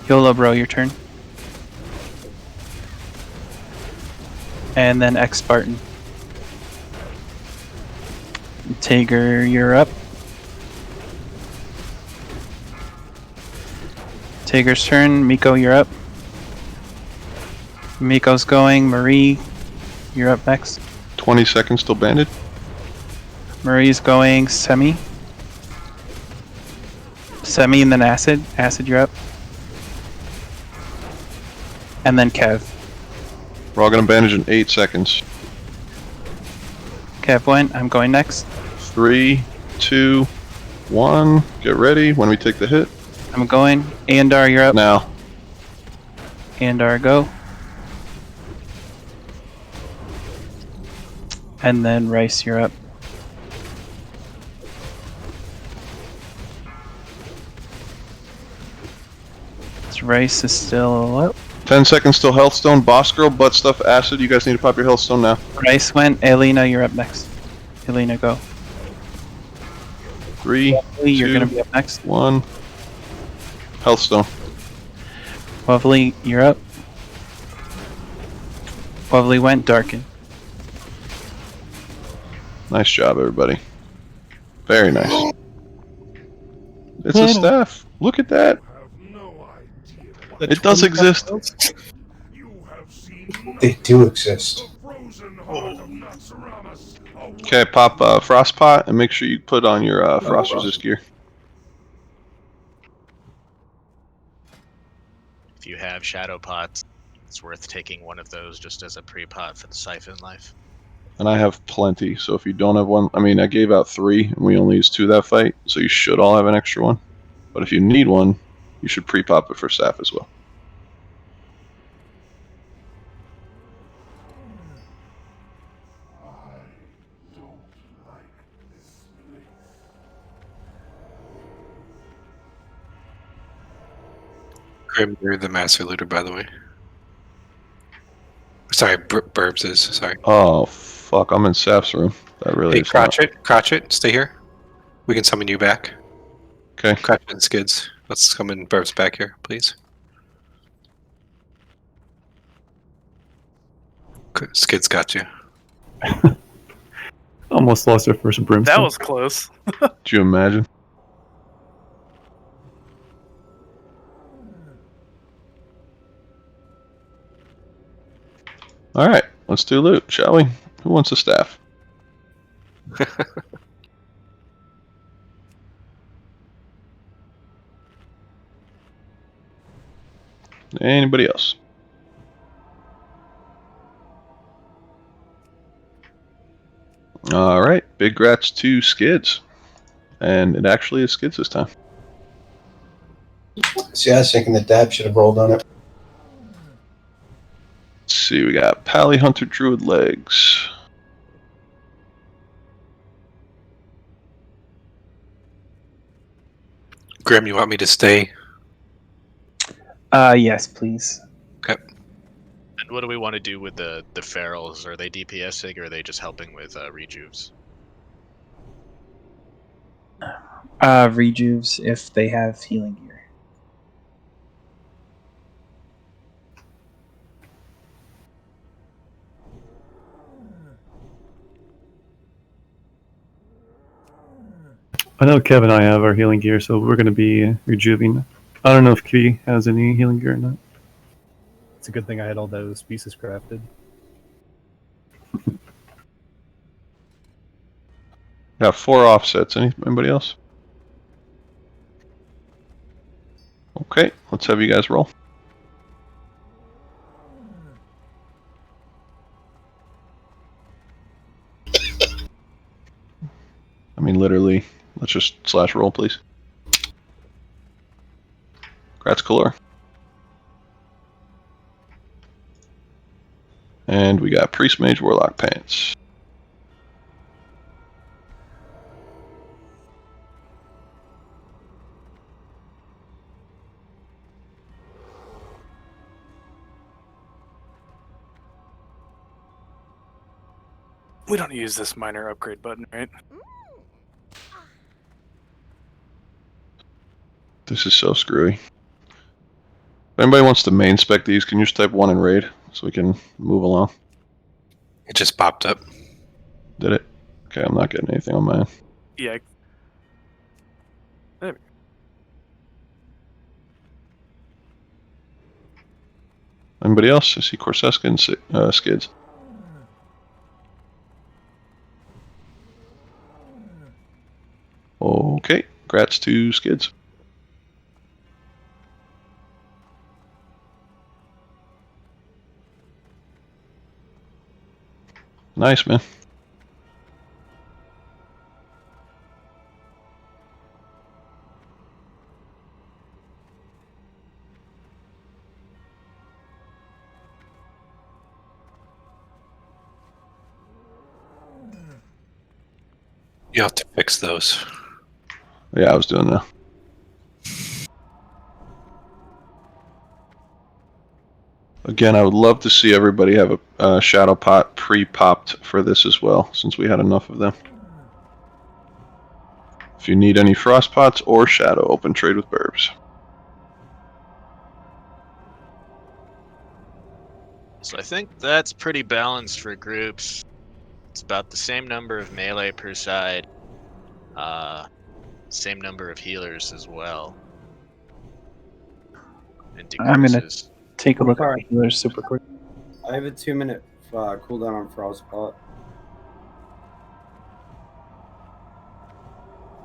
YOLO, bro, your turn. And then X-Spartan. Tager, you're up. Tager's turn. Miko, you're up. Miko's going. Marie, you're up next. 20 seconds till banded. Marie's going semi. Semi and then acid. Acid, you're up. And then Kev. We're all gonna bandage in 8 seconds. Kev went. I'm going next. 3, 2, 1. Get ready when we take the hit. I'm going. Andar, you're up. Now. Andar, go. And then Rice, you're up. Rice is still up. 10 seconds till health stone. Boss girl, butt stuff, acid. You guys need to pop your health stone now. Rice went. Elena, you're up next. Elena, go. 3, Lovely, 2, you're gonna be up next. 1. Health stone. Lovely, you're up. Lovely went. Darken. Nice job, everybody. Very nice. It's a staff. Look at that. It does exist. They do exist. Okay, pop frost pot and make sure you put on your frost resist gear. If you have shadow pots, it's worth taking one of those just as a pre-pot for the siphon life. And I have plenty, so if you don't have one, I mean, I gave out 3 and we only used 2 that fight, so you should all have an extra one. But if you need one, you should pre-pop it for Saph as well. Grim, you're the master looter, by the way. Sorry, Burbs is. Sorry. Oh, fuck, I'm in Saph's room. That really Hey, is not... Crotchet, stay here. We can summon you back. Okay. Crotchet and Skids. Let's summon Burbs back here, please. Skids got you. Almost lost our first brimstone. That was close. Do you imagine? Alright, let's do loot, shall we? Who wants a staff? Anybody else? Alright, big grats to Skids. And it actually is Skids this time. See, I was thinking the dab should have rolled on it. Let's see, we got Pally Hunter Druid legs. Grim, you want me to stay? Yes, please. Okay. And what do we want to do with the ferals? Are they DPSing or are they just helping with rejuves? Rejuves if they have healing gear. I know Kev and I have our healing gear, so we're going to be rejuving. I don't know if Key has any healing gear or not. It's a good thing I had all those pieces crafted. Got 4 offsets. Anybody else? Okay, let's have you guys roll. I mean, literally, let's just slash roll, please. Grats Kalor. And we got Priest Mage Warlock Pants. We don't use this minor upgrade button, right? This is so screwy. If anybody wants to main spec these, can you just type 1 in raid so we can move along? It just popped up. Did it? Okay, I'm not getting anything on mine. Yeah. There we go. Anybody else? I see Corseska and Skids. Okay, congrats to Skids. Nice, man. You have to fix those. Yeah, I was doing that. Again, I would love to see everybody have a shadow pot pre-popped for this as well, since we had enough of them. If you need any frost pots or shadow, open trade with Burbs. So I think that's pretty balanced for groups. It's about the same number of melee per side. Same number of healers as well. And I'm gonna decreases. take a look at the healers super quick. I have a 2-minute cooldown on Frostpot.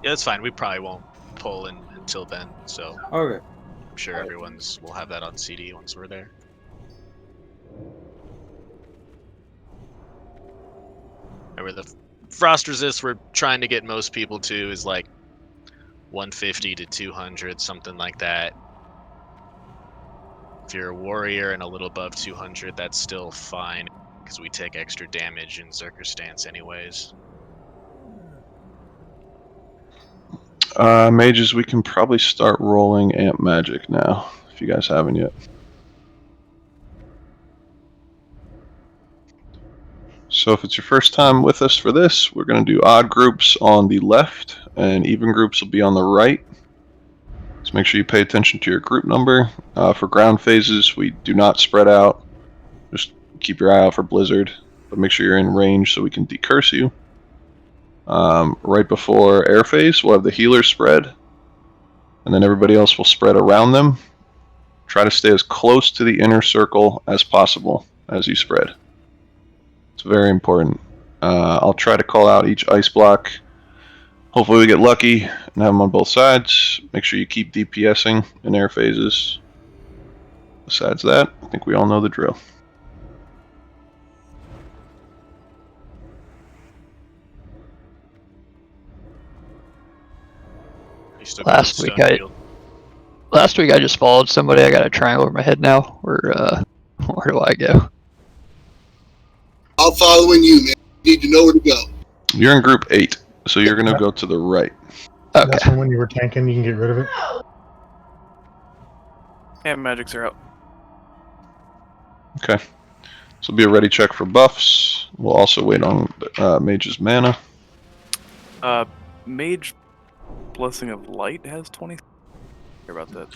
Yeah, that's fine. We probably won't pull in until then, so Okay. I'm sure will have that on CD once we're there. Remember, the frost resist we're trying to get most people to is like 150 to 200, something like that. If you're a warrior and a little above 200, that's still fine, because we take extra damage in Zerker stance anyways. Mages, we can probably start rolling Amp Magic now, if you guys haven't yet. So if it's your first time with us for this, we're going to do odd groups on the left, and even groups will be on the right. So make sure you pay attention to your group number. For ground phases, we do not spread out. Just keep your eye out for Blizzard, but make sure you're in range so we can decurse you. Right before air phase, we'll have the healers spread, and then everybody else will spread around them. Try to stay as close to the inner circle as possible as you spread. It's very important. I'll try to call out each ice block. Hopefully we get lucky and have them on both sides. Make sure you keep DPSing in air phases. Besides that, I think we all know the drill. Last week I just followed somebody. I got a triangle over my head now. Where do I go? I'm following you, man. You need to know where to go. You're in group 8, so you're going to go to the right. Okay. That's when you were tanking, you can get rid of it. And magics are out. Okay. This will be a ready check for buffs. We'll also wait on Mage's mana. Mage Blessing of Light has 20. Hear about that.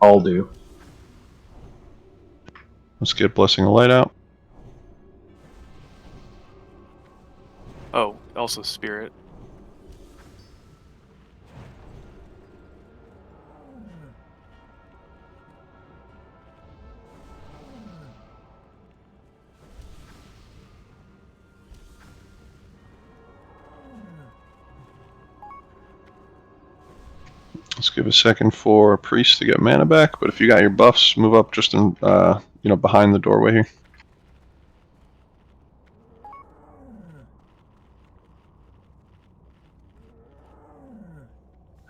I'll do. Let's get Blessing of Light out. Oh, also Spirit. Let's give a second for Priest to get mana back, but if you got your buffs, move up just in, behind the doorway here.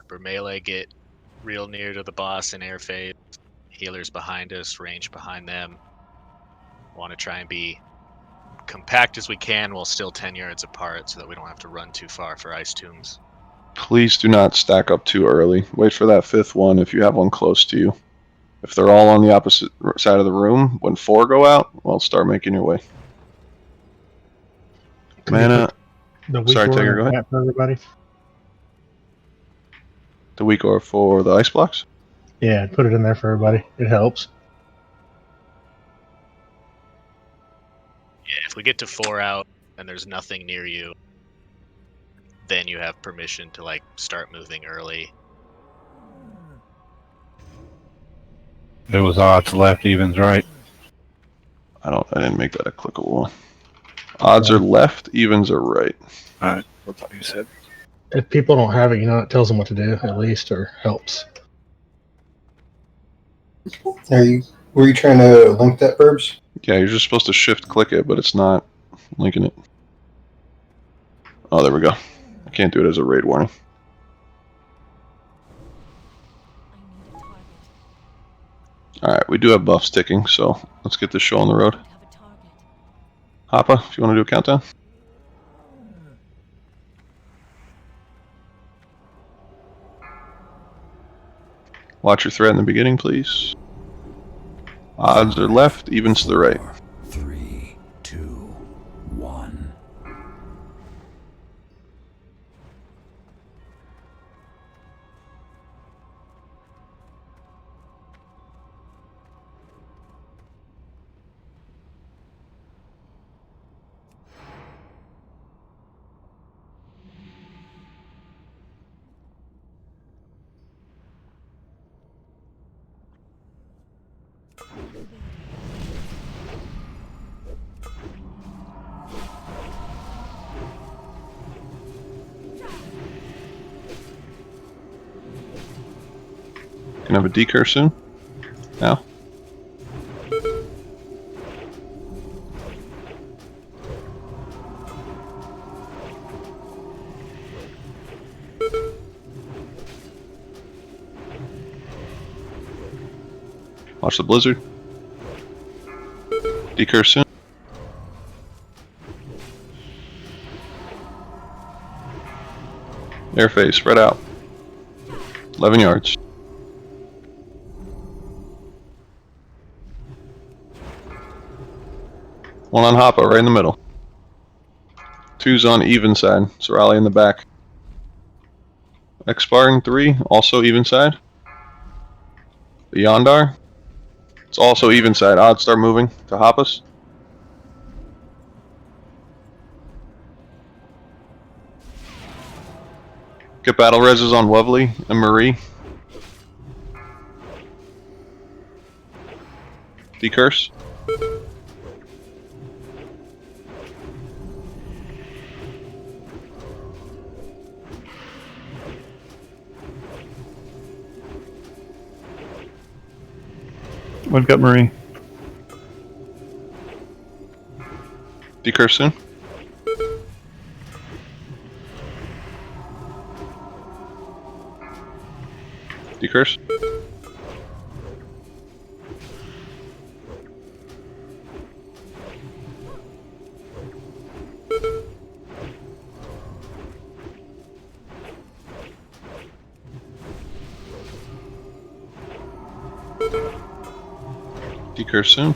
For melee, get real near to the boss in air phase. Healers behind us, range behind them. Want to try and be compact as we can while still 10 yards apart so that we don't have to run too far for ice tombs. Please do not stack up too early. Wait for that 5th one if you have one close to you. If they're all on the opposite side of the room, when 4 go out, well, start making your way. Mana. Sorry, Tiger, go ahead. For everybody. The weak or for the ice blocks? Yeah, put it in there for everybody. It helps. Yeah, if we get to 4 out and there's nothing near you, then you have permission to start moving early. It was odds left, evens right. I didn't make that a clickable one. Odds are left, evens are right. Alright, that's what you said. If people don't have it, it tells them what to do at least, or helps. Were you trying to link that, Burbs? Yeah, you're just supposed to shift click it, but it's not linking it. Oh, there we go. I can't do it as a raid warning. Alright, we do have buffs ticking, so let's get this show on the road. Hoppa, if you want to do a countdown. Watch your threat in the beginning, please. Odds are left, evens to the right. 3, 2, 1. Can have a decur soon. Now. Watch the blizzard. Decur soon. Air phase, spread out. 11 yards. One on Hoppa, right in the middle. Two's on even side, so rally in the back. Expiring 3, also even side. The Yondar, it's also even side. Odds start moving to Hoppas. Get battle reses on Lovely and Marie. Decurse. I've got Marie. Decurse soon. Decurse. Decurse soon.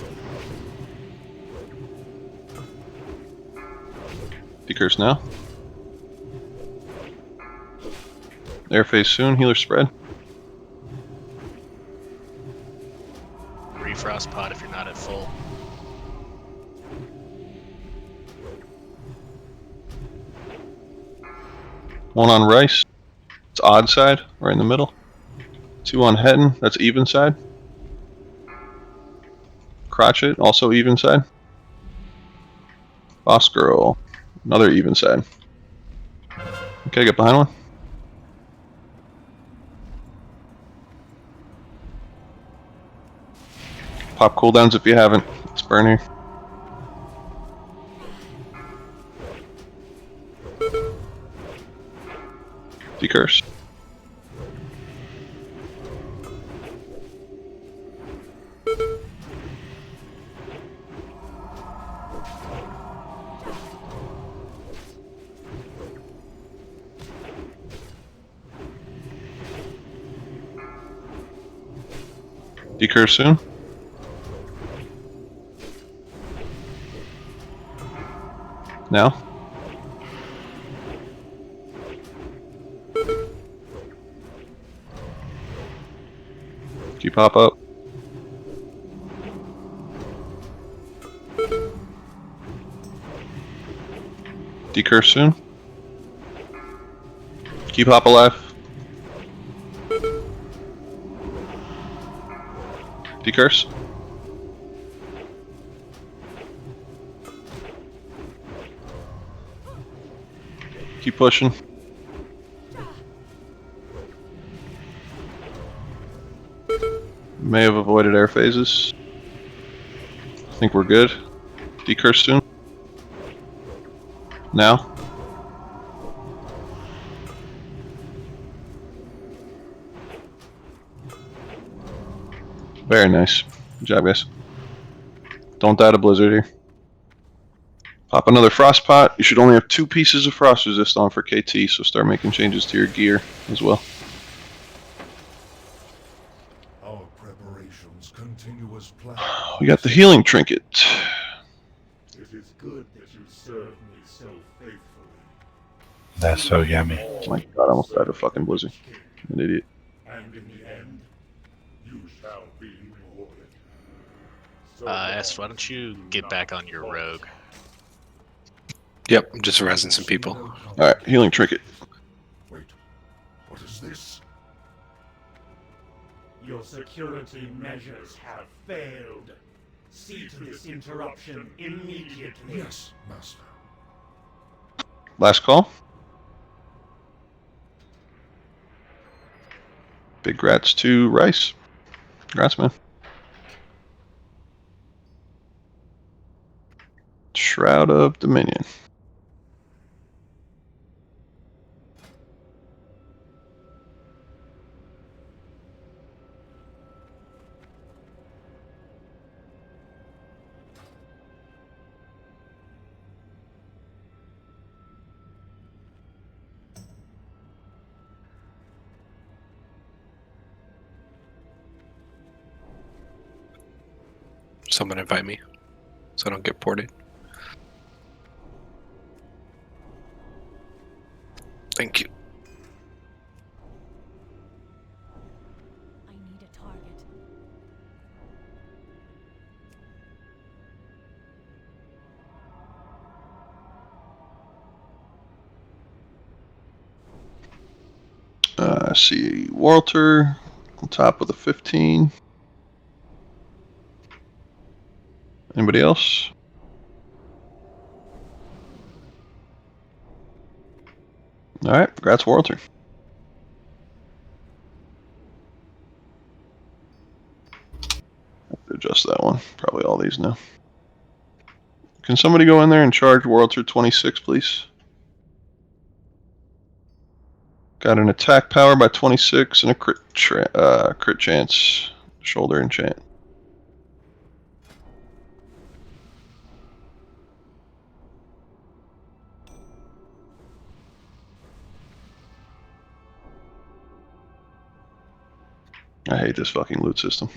Decurse now. Air phase soon. Healer spread. Refrost pot if you're not at full. One on Rice. It's odd side, right in the middle. 2 on Hetton. That's even side. Crotchet, also even side. Boss Girl, another even side. Okay, get behind one. Pop cooldowns if you haven't. Let's burn here. Decurse. Decurse soon. Now. Keep pop up. Decurse soon. Keep hop alive. Decurse. Keep pushing. May have avoided air phases. I think we're good. Decurse soon. Now. Very nice. Good job, guys. Don't die to blizzard here. Pop another frost pot. You should only have 2 pieces of frost resist on for KT, so start making changes to your gear as well. Our preparations continue as planned. We got the healing trinket. It is good that you serve me so faithfully. That's so yummy. Oh my god, I almost died to fucking blizzard. I'm an idiot. And in the end, you shall be rewarded. S, why don't you get back on your rogue? Yep, I'm just rezzing some people. Alright, healing trinket. Wait, what is this? Your security measures have failed. See to this interruption immediately. Yes, Master. Last call. Big grats to Rice. Congrats, man. Shroud of Dominion. Someone invite me so I don't get ported. Thank you. I need a target. See Walter on top with a 15. Anybody else? Alright, congrats Walter. Have to adjust that one. Probably all these now. Can somebody go in there and charge Walter 26, please? Got an attack power by 26 and a crit chance. Shoulder enchant. I hate this fucking loot system.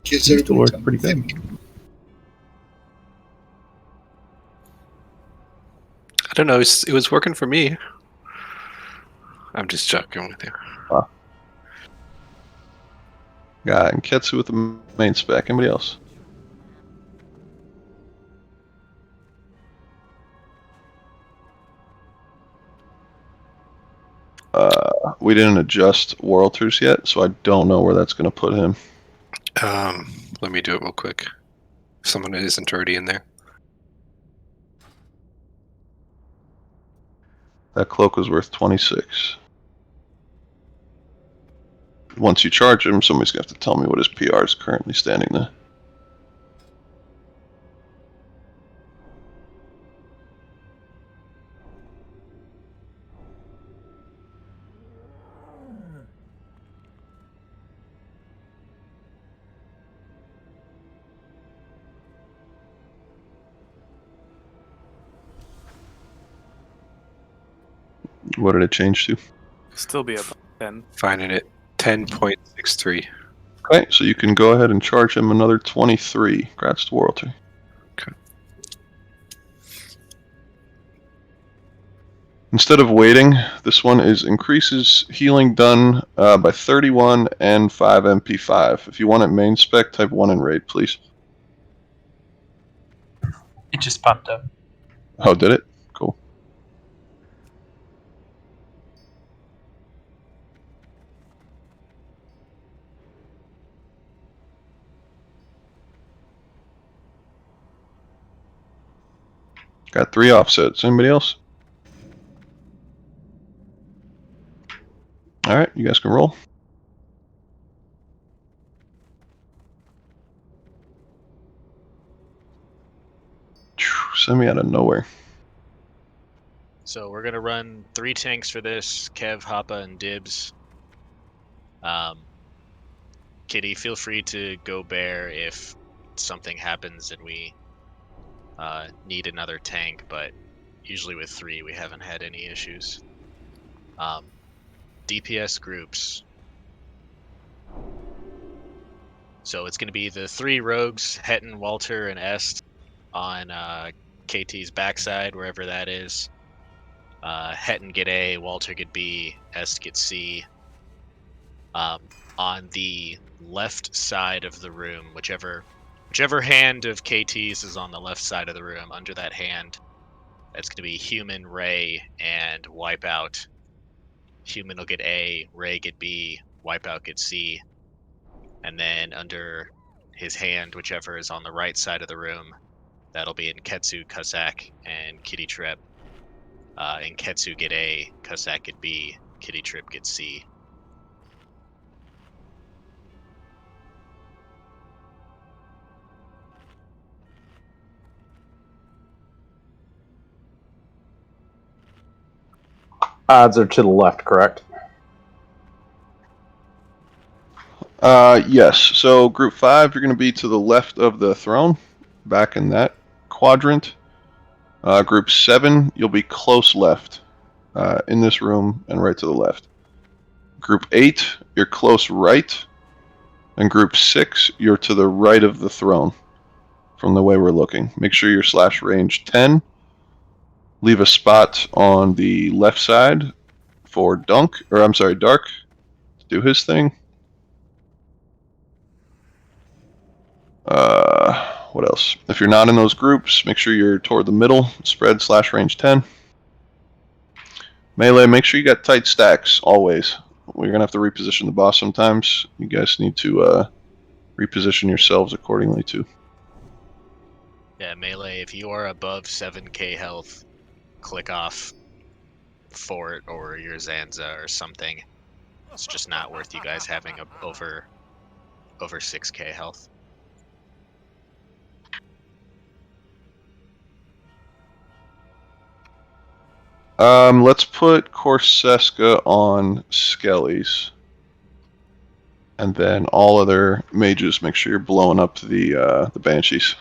Used to work pretty good. I don't know, it was working for me. I'm just joking with you. Wow. Got Nketsu with the main spec. Anybody else? We didn't adjust Walters yet, so I don't know where that's going to put him. Let me do it real quick. Someone isn't already in there. That cloak was worth 26. Once you charge him, somebody's going to have to tell me what his PR is currently standing there. What did it change to? Still be above 10. Finding it 10.63. Okay, so you can go ahead and charge him another 23. Congrats to Walter. Okay. Instead of waiting, this one is increases healing done by 31 and 5 MP5. If you want it main spec, type 1 in raid, please. It just popped up. Oh, did it? Cool. Got 3 offsets. Anybody else? All right, you guys can roll. Send me out of nowhere. So we're gonna run 3 tanks for this: Kev, Hoppa, and Dibs. Kitty, feel free to go bear if something happens and we need another tank, but usually with 3 we haven't had any issues. DPS groups. So it's going to be the 3 rogues, Hetton, Walter, and Est, on KT's backside, wherever that is. Hetton get A, Walter get B, Est get C. On the left side of the room, whichever hand of KT's is on the left side of the room, under that hand, that's going to be Human, Ray, and Wipeout. Human will get A, Ray get B, Wipeout get C. And then under his hand, whichever is on the right side of the room, that'll be in Ketsu, Cossack, and Kitty Trip. In Ketsu get A, Cossack get B, Kitty Trip get C. Odds are to the left, correct? Yes. So group 5, you're going to be to the left of the throne, back in that quadrant. Group 7, you'll be close left, in this room and right to the left. Group 8, you're close right. And group 6, you're to the right of the throne from the way we're looking. Make sure you're / range 10. Leave a spot on the left side for Dark to do his thing. What else? If you're not in those groups, make sure you're toward the middle, spread / range 10. Melee, make sure you got tight stacks, always. We're going to have to reposition the boss sometimes. You guys need to reposition yourselves accordingly, too. Yeah, Melee, if you are above 7k health, click off Fort or your Zanza or something. It's just not worth you guys having over 6k health. Let's put Corseska on Skellies. And then all other mages, make sure you're blowing up the Banshees.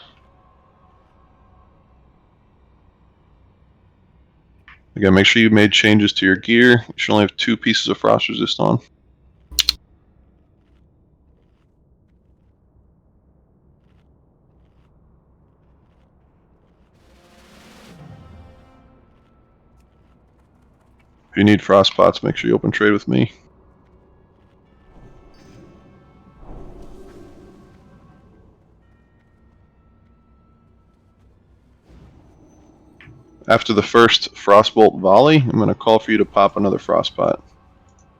Again, make sure you made changes to your gear. You should only have 2 pieces of frost resist on. If you need frost pots, make sure you open trade with me. After the first Frostbolt volley, I'm going to call for you to pop another Frostpot.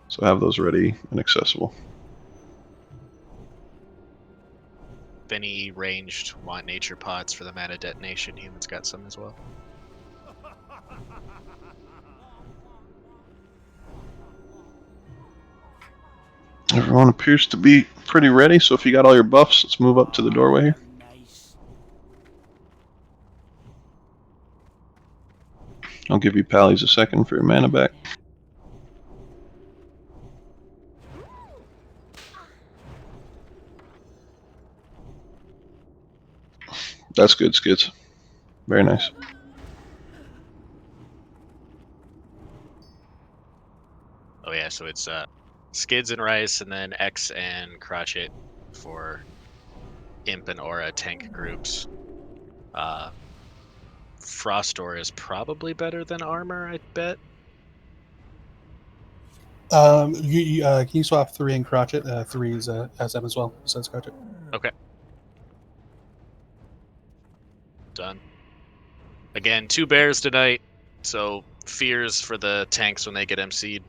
So have those ready and accessible. If any ranged want nature pots for the mana detonation, humans got some as well. Everyone appears to be pretty ready, so if you got all your buffs, let's move up to the doorway here. I'll give you Pallies a second for your mana back. That's good, Skids. Very nice. Oh yeah, so it's Skids and Rice, and then X and Crotchet for Imp and Aura tank groups. Frost Aura is probably better than Armor, I bet. Can you swap 3 and Crotchet? 3 is SM as well, besides Crotchet. Okay. Done. Again, 2 bears tonight, so fears for the tanks when they get MC'd.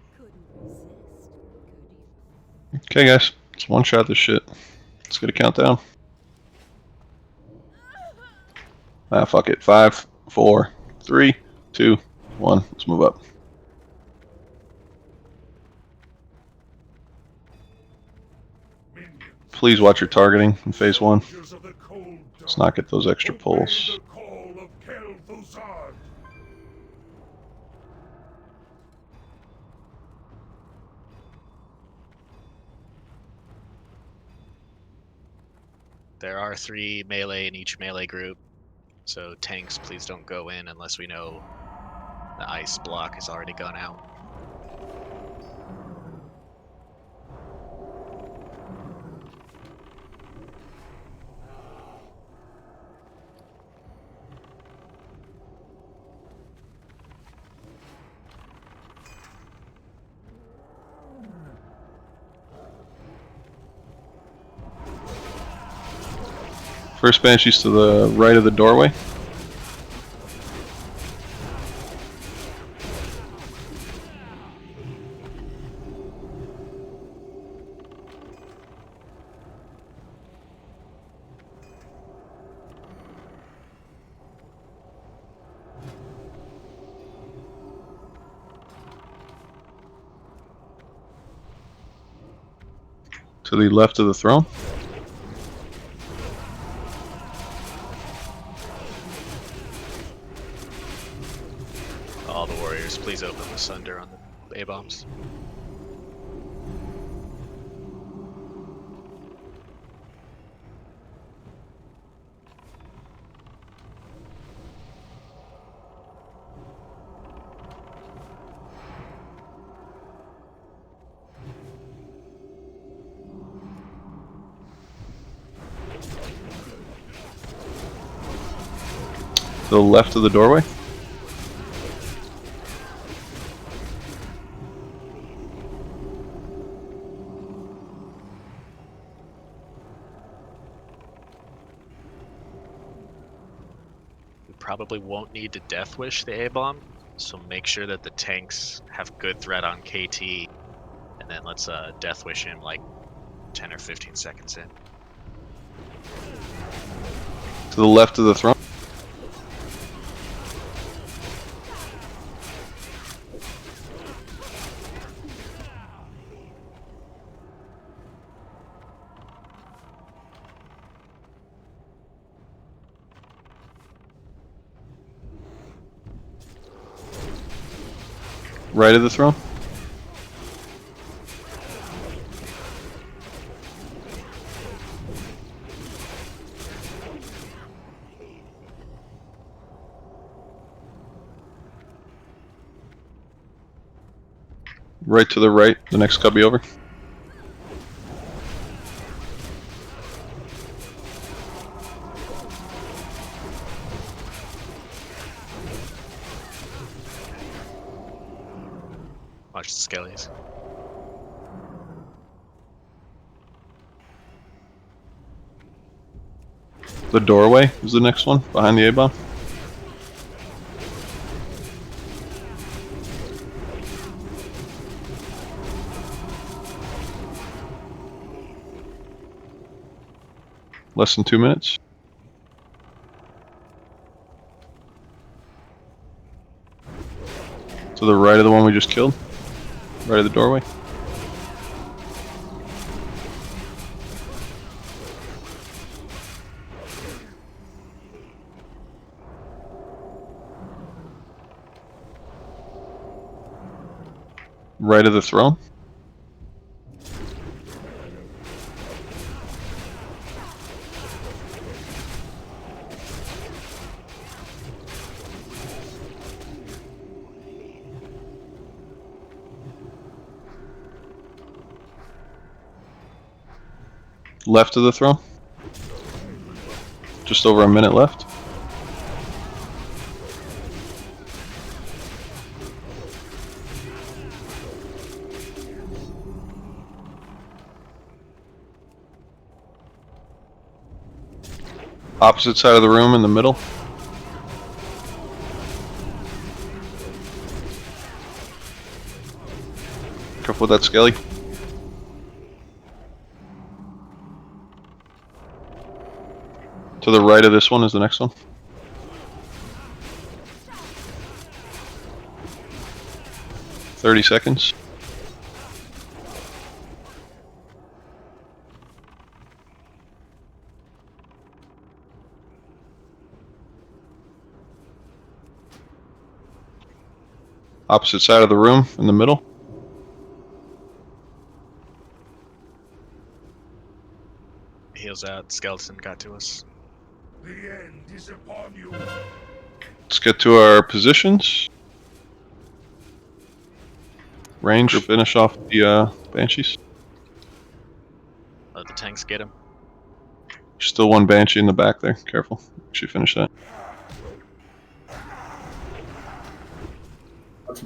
Okay, guys. Let's one-shot this shit. Let's get a countdown. Ah, fuck it. 5, 4, 3, 2, 1. Let's move up. please watch your targeting in phase 1. Let's not get those extra pulls. There are 3 melee in each melee group, so tanks, please don't go in unless we know the ice block has already gone out. First Banshee's to the right of the doorway. To the left of the throne. All the warriors, please open the sunder on the A-bombs. To the left of the doorway. We probably won't need to Death Wish the A-bomb, so make sure that the tanks have good threat on KT, and then let's Death Wish him like 10 or 15 seconds in. To the left of the throne. Right of the throne. Right to the right, the next cubby over. Watch the skellies. The doorway is the next one, behind the A-bomb. Less than 2 minutes. To the right of the one we just killed. Right of the doorway. Right of the throne. Left of the throne. Just over a minute left. Opposite side of the room in the middle. Careful with that skelly. To the right of this one is the next one. "30 seconds. Opposite side of the room, in the middle. Heals out. Skeleton got to us. The end is upon you. Let's get to our positions. Range, finish off the Banshees. Let the tanks get him. Still one Banshee in the back there. Careful. Should finish that.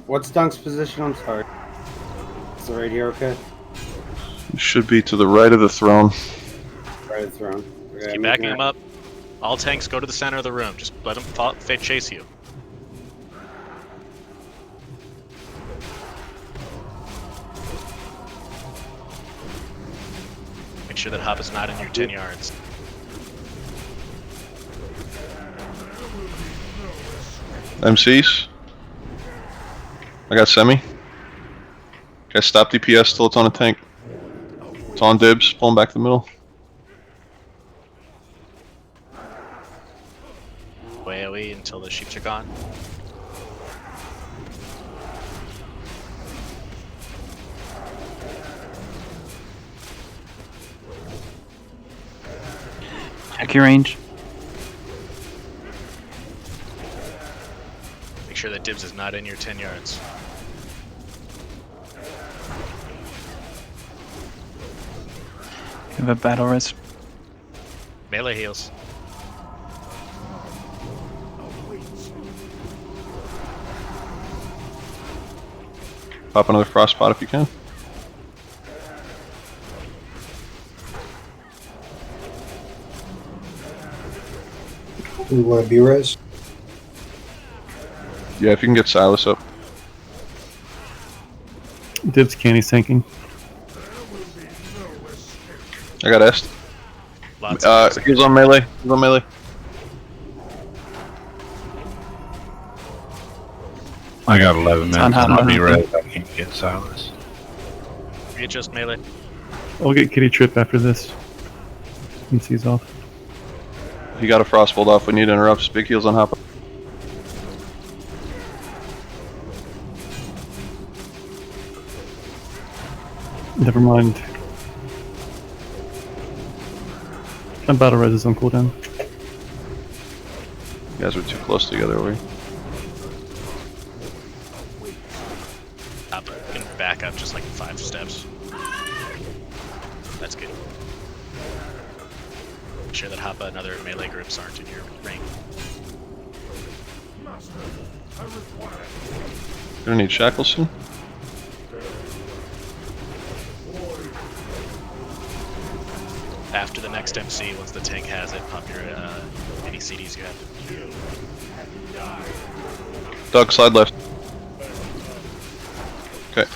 What's Dunk's position? I'm sorry. Is it right here okay? You should be to the right of the throne. Right of the throne. Okay, Keep backing him up. All tanks go to the center of the room. Just let them chase you. Make sure that Hop is not in your 10 yards. MCs. I got semi. Okay, stop DPS till it's on a tank. It's on dibs. Pull him back to the middle. AoE until the sheeps are gone. Check your range. Make sure that dibs is not in your 10 yards. You have a battle res. Melee heals. Pop another frost pot if you can. Do you want to B-res? Yeah, if you can get Silas up. Dibs canny's tanking. I got Est. He's on melee. He's on melee. I got 11 minutes. on hot, I'll on be hot. ready. I can't get Silas. Readjust melee. I'll get Kitty Trip after this. MC's off. If you got a Frostbolt off, we need interrupts. Big heals on Hopper. Never mind. My battle res is on cooldown. You guys are too close together, are we? Up and back up just like 5 steps. That's good. Make sure that Hoppa and other melee groups aren't in your ring. Gonna need shackles soon. After the next MC, once the tank has it, pop your any CDs you have. Doug, slide left. Okay.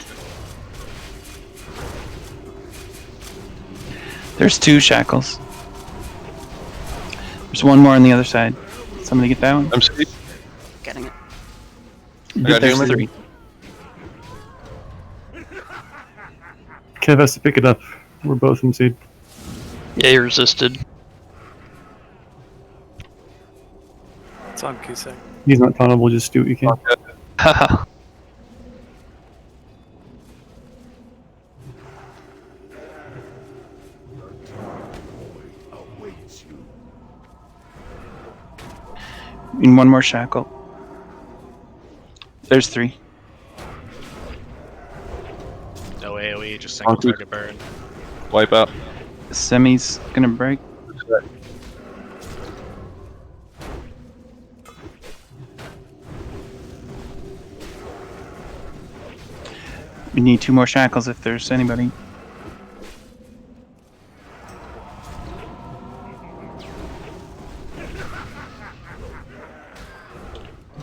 There's 2 shackles. There's one more on the other side. Somebody get that one? MC. Getting it. I got There's human. 3. Kev has to pick it up. We're both MC'd. Yeah, you resisted. It's on Gothik. He's not tauntable, just do what you can. Haha. And one more shackle. There's 3. No AoE, just single target burn. Wipe out. The semi's gonna break. We need 2 more shackles if there's anybody.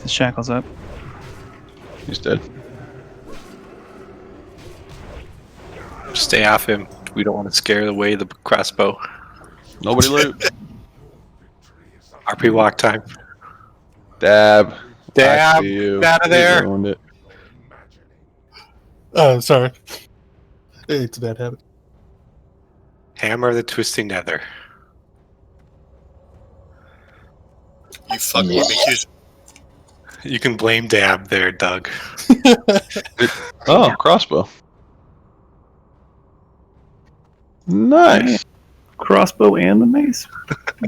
The shackle's up. He's dead. Stay off him. We don't want to scare away the crossbow. Nobody loot. RP walk time. Dab. Dab. I see you. Get out of there. You ruined it. Oh, sorry. It's a bad habit. Hammer the twisting nether. You fucking with me, Hughes. You can blame Dab there, Doug. Oh, crossbow. Nice. Crossbow and the mace.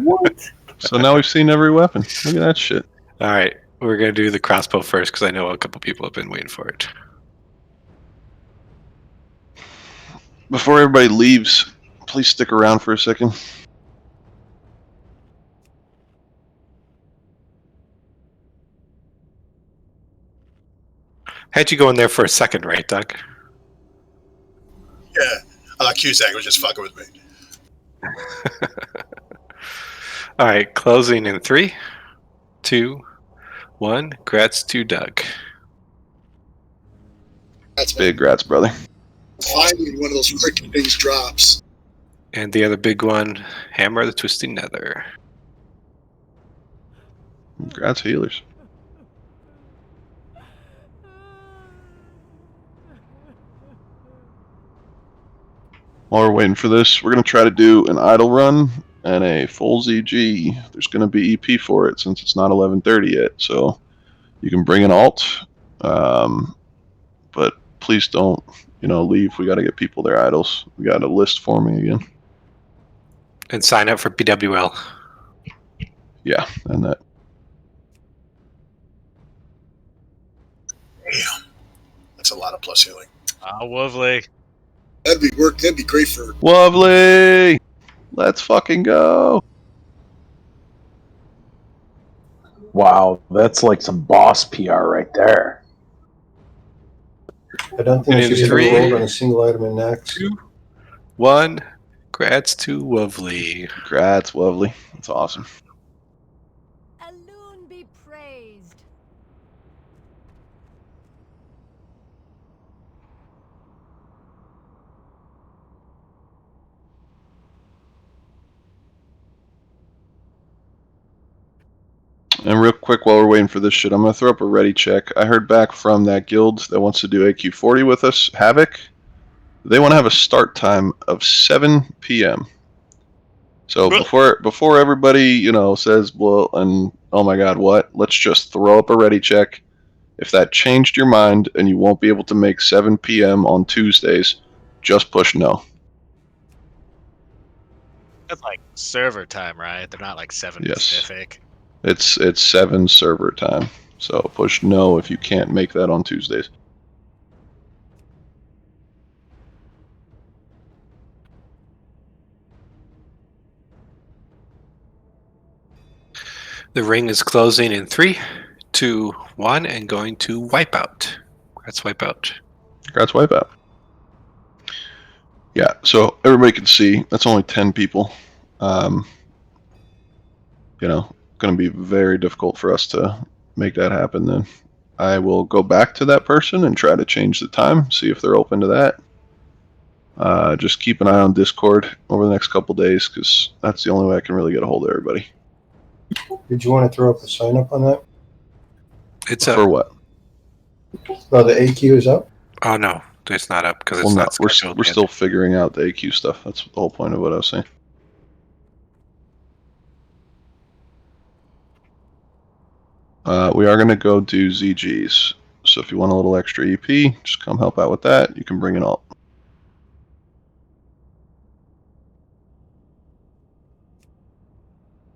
What? So now we've seen every weapon. Look at that shit. All right, we're gonna do the crossbow first because I know a couple people have been waiting for it. Before everybody leaves, please stick around for a second. Had you go in there for a second, right, Doug? Yeah. Cusack was just fucking with me. All right, closing in 3, 2, 1. Grats to Doug. That's big grats, brother. Finally, one of those freaking things drops. And the other big one, Hammer the Twisting Nether. Congrats, healers. While we're waiting for this, we're going to try to do an idle run and a full ZG. There's going to be EP for it since it's not 11:30 yet, so you can bring an alt, but please don't, leave. We got to get people their idols. We got a list forming again. And sign up for PWL. Yeah, and that. Damn. That's a lot of plus healing. Lovely. That'd be great for... Lovely! Let's fucking go! Wow, that's like some boss PR right there. I don't think And I should in 3, roll on a single item in Naxx. 2, 1. Grats to Lovely. Grats, Lovely. That's awesome. Alone be praised. And real quick, while we're waiting for this shit, I'm going to throw up a ready check. I heard back from that guild that wants to do AQ40 with us, Havoc. They want to have a start time of 7 p.m. So before everybody, says, well, and oh my god, what? Let's just throw up a ready check. If that changed your mind and you won't be able to make 7 p.m. on Tuesdays, just push no. That's like server time, right? They're not like 7 Pacific. It's 7 server time. So push no if you can't make that on Tuesdays. The ring is closing in 3, 2, 1, and going to Wipeout. Grats Wipeout. Congrats, Wipeout. Yeah, so everybody can see that's only 10 people. Going to be very difficult for us to make that happen then. I will go back to that person and try to change the time, see if they're open to that. Just keep an eye on Discord over the next couple days because that's the only way I can really get a hold of everybody. Did you want to throw up a sign up on that? It's for up. what? Oh, the AQ is up? Oh, no. It's not up because it's not scheduled We're yet. still figuring out the AQ stuff. That's the whole point of what I was saying. We are going to go do ZGs. So if you want a little extra EP, just come help out with that. You can bring it all.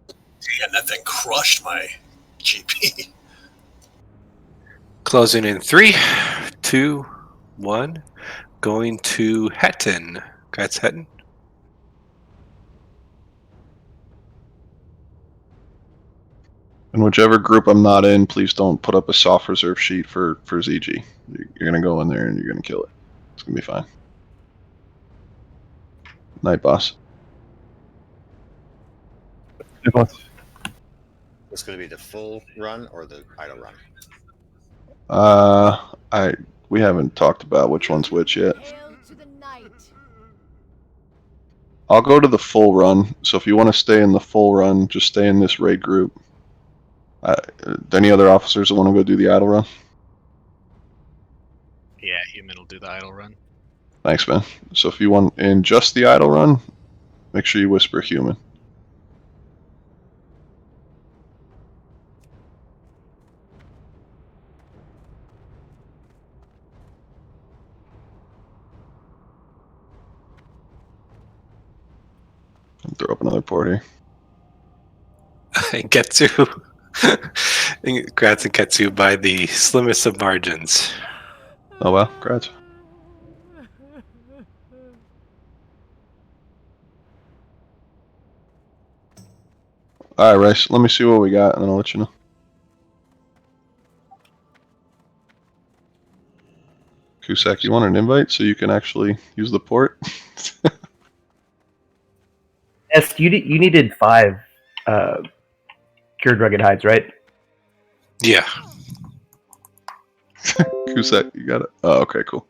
Damn, that thing crushed my GP. Closing in 3, 2, 1. Going to Hatton. Grats Hatton. And whichever group I'm not in, please don't put up a soft reserve sheet for ZG. You're going to go in there and you're going to kill it. It's going to be fine. Night, boss. Hey, boss. It's going to be the full run or the idle run? We haven't talked about which one's which yet. I'll go to the full run. So if you want to stay in the full run, just stay in this raid group. Any other officers that want to go do the idle run? Yeah, Human will do the idle run. Thanks, man. So if you want in just the idle run, make sure you whisper Human. throw up another port here. And Ketsu. Grats and Ketsu by the slimmest of margins. Oh well, congrats. Alright, Rice, let me see what we got and then I'll let you know. Kusak, you want an invite so you can actually use the port? Yes, you needed 5 cured rugged hides, right? Yeah. Kusak, you got it? Oh, okay, cool.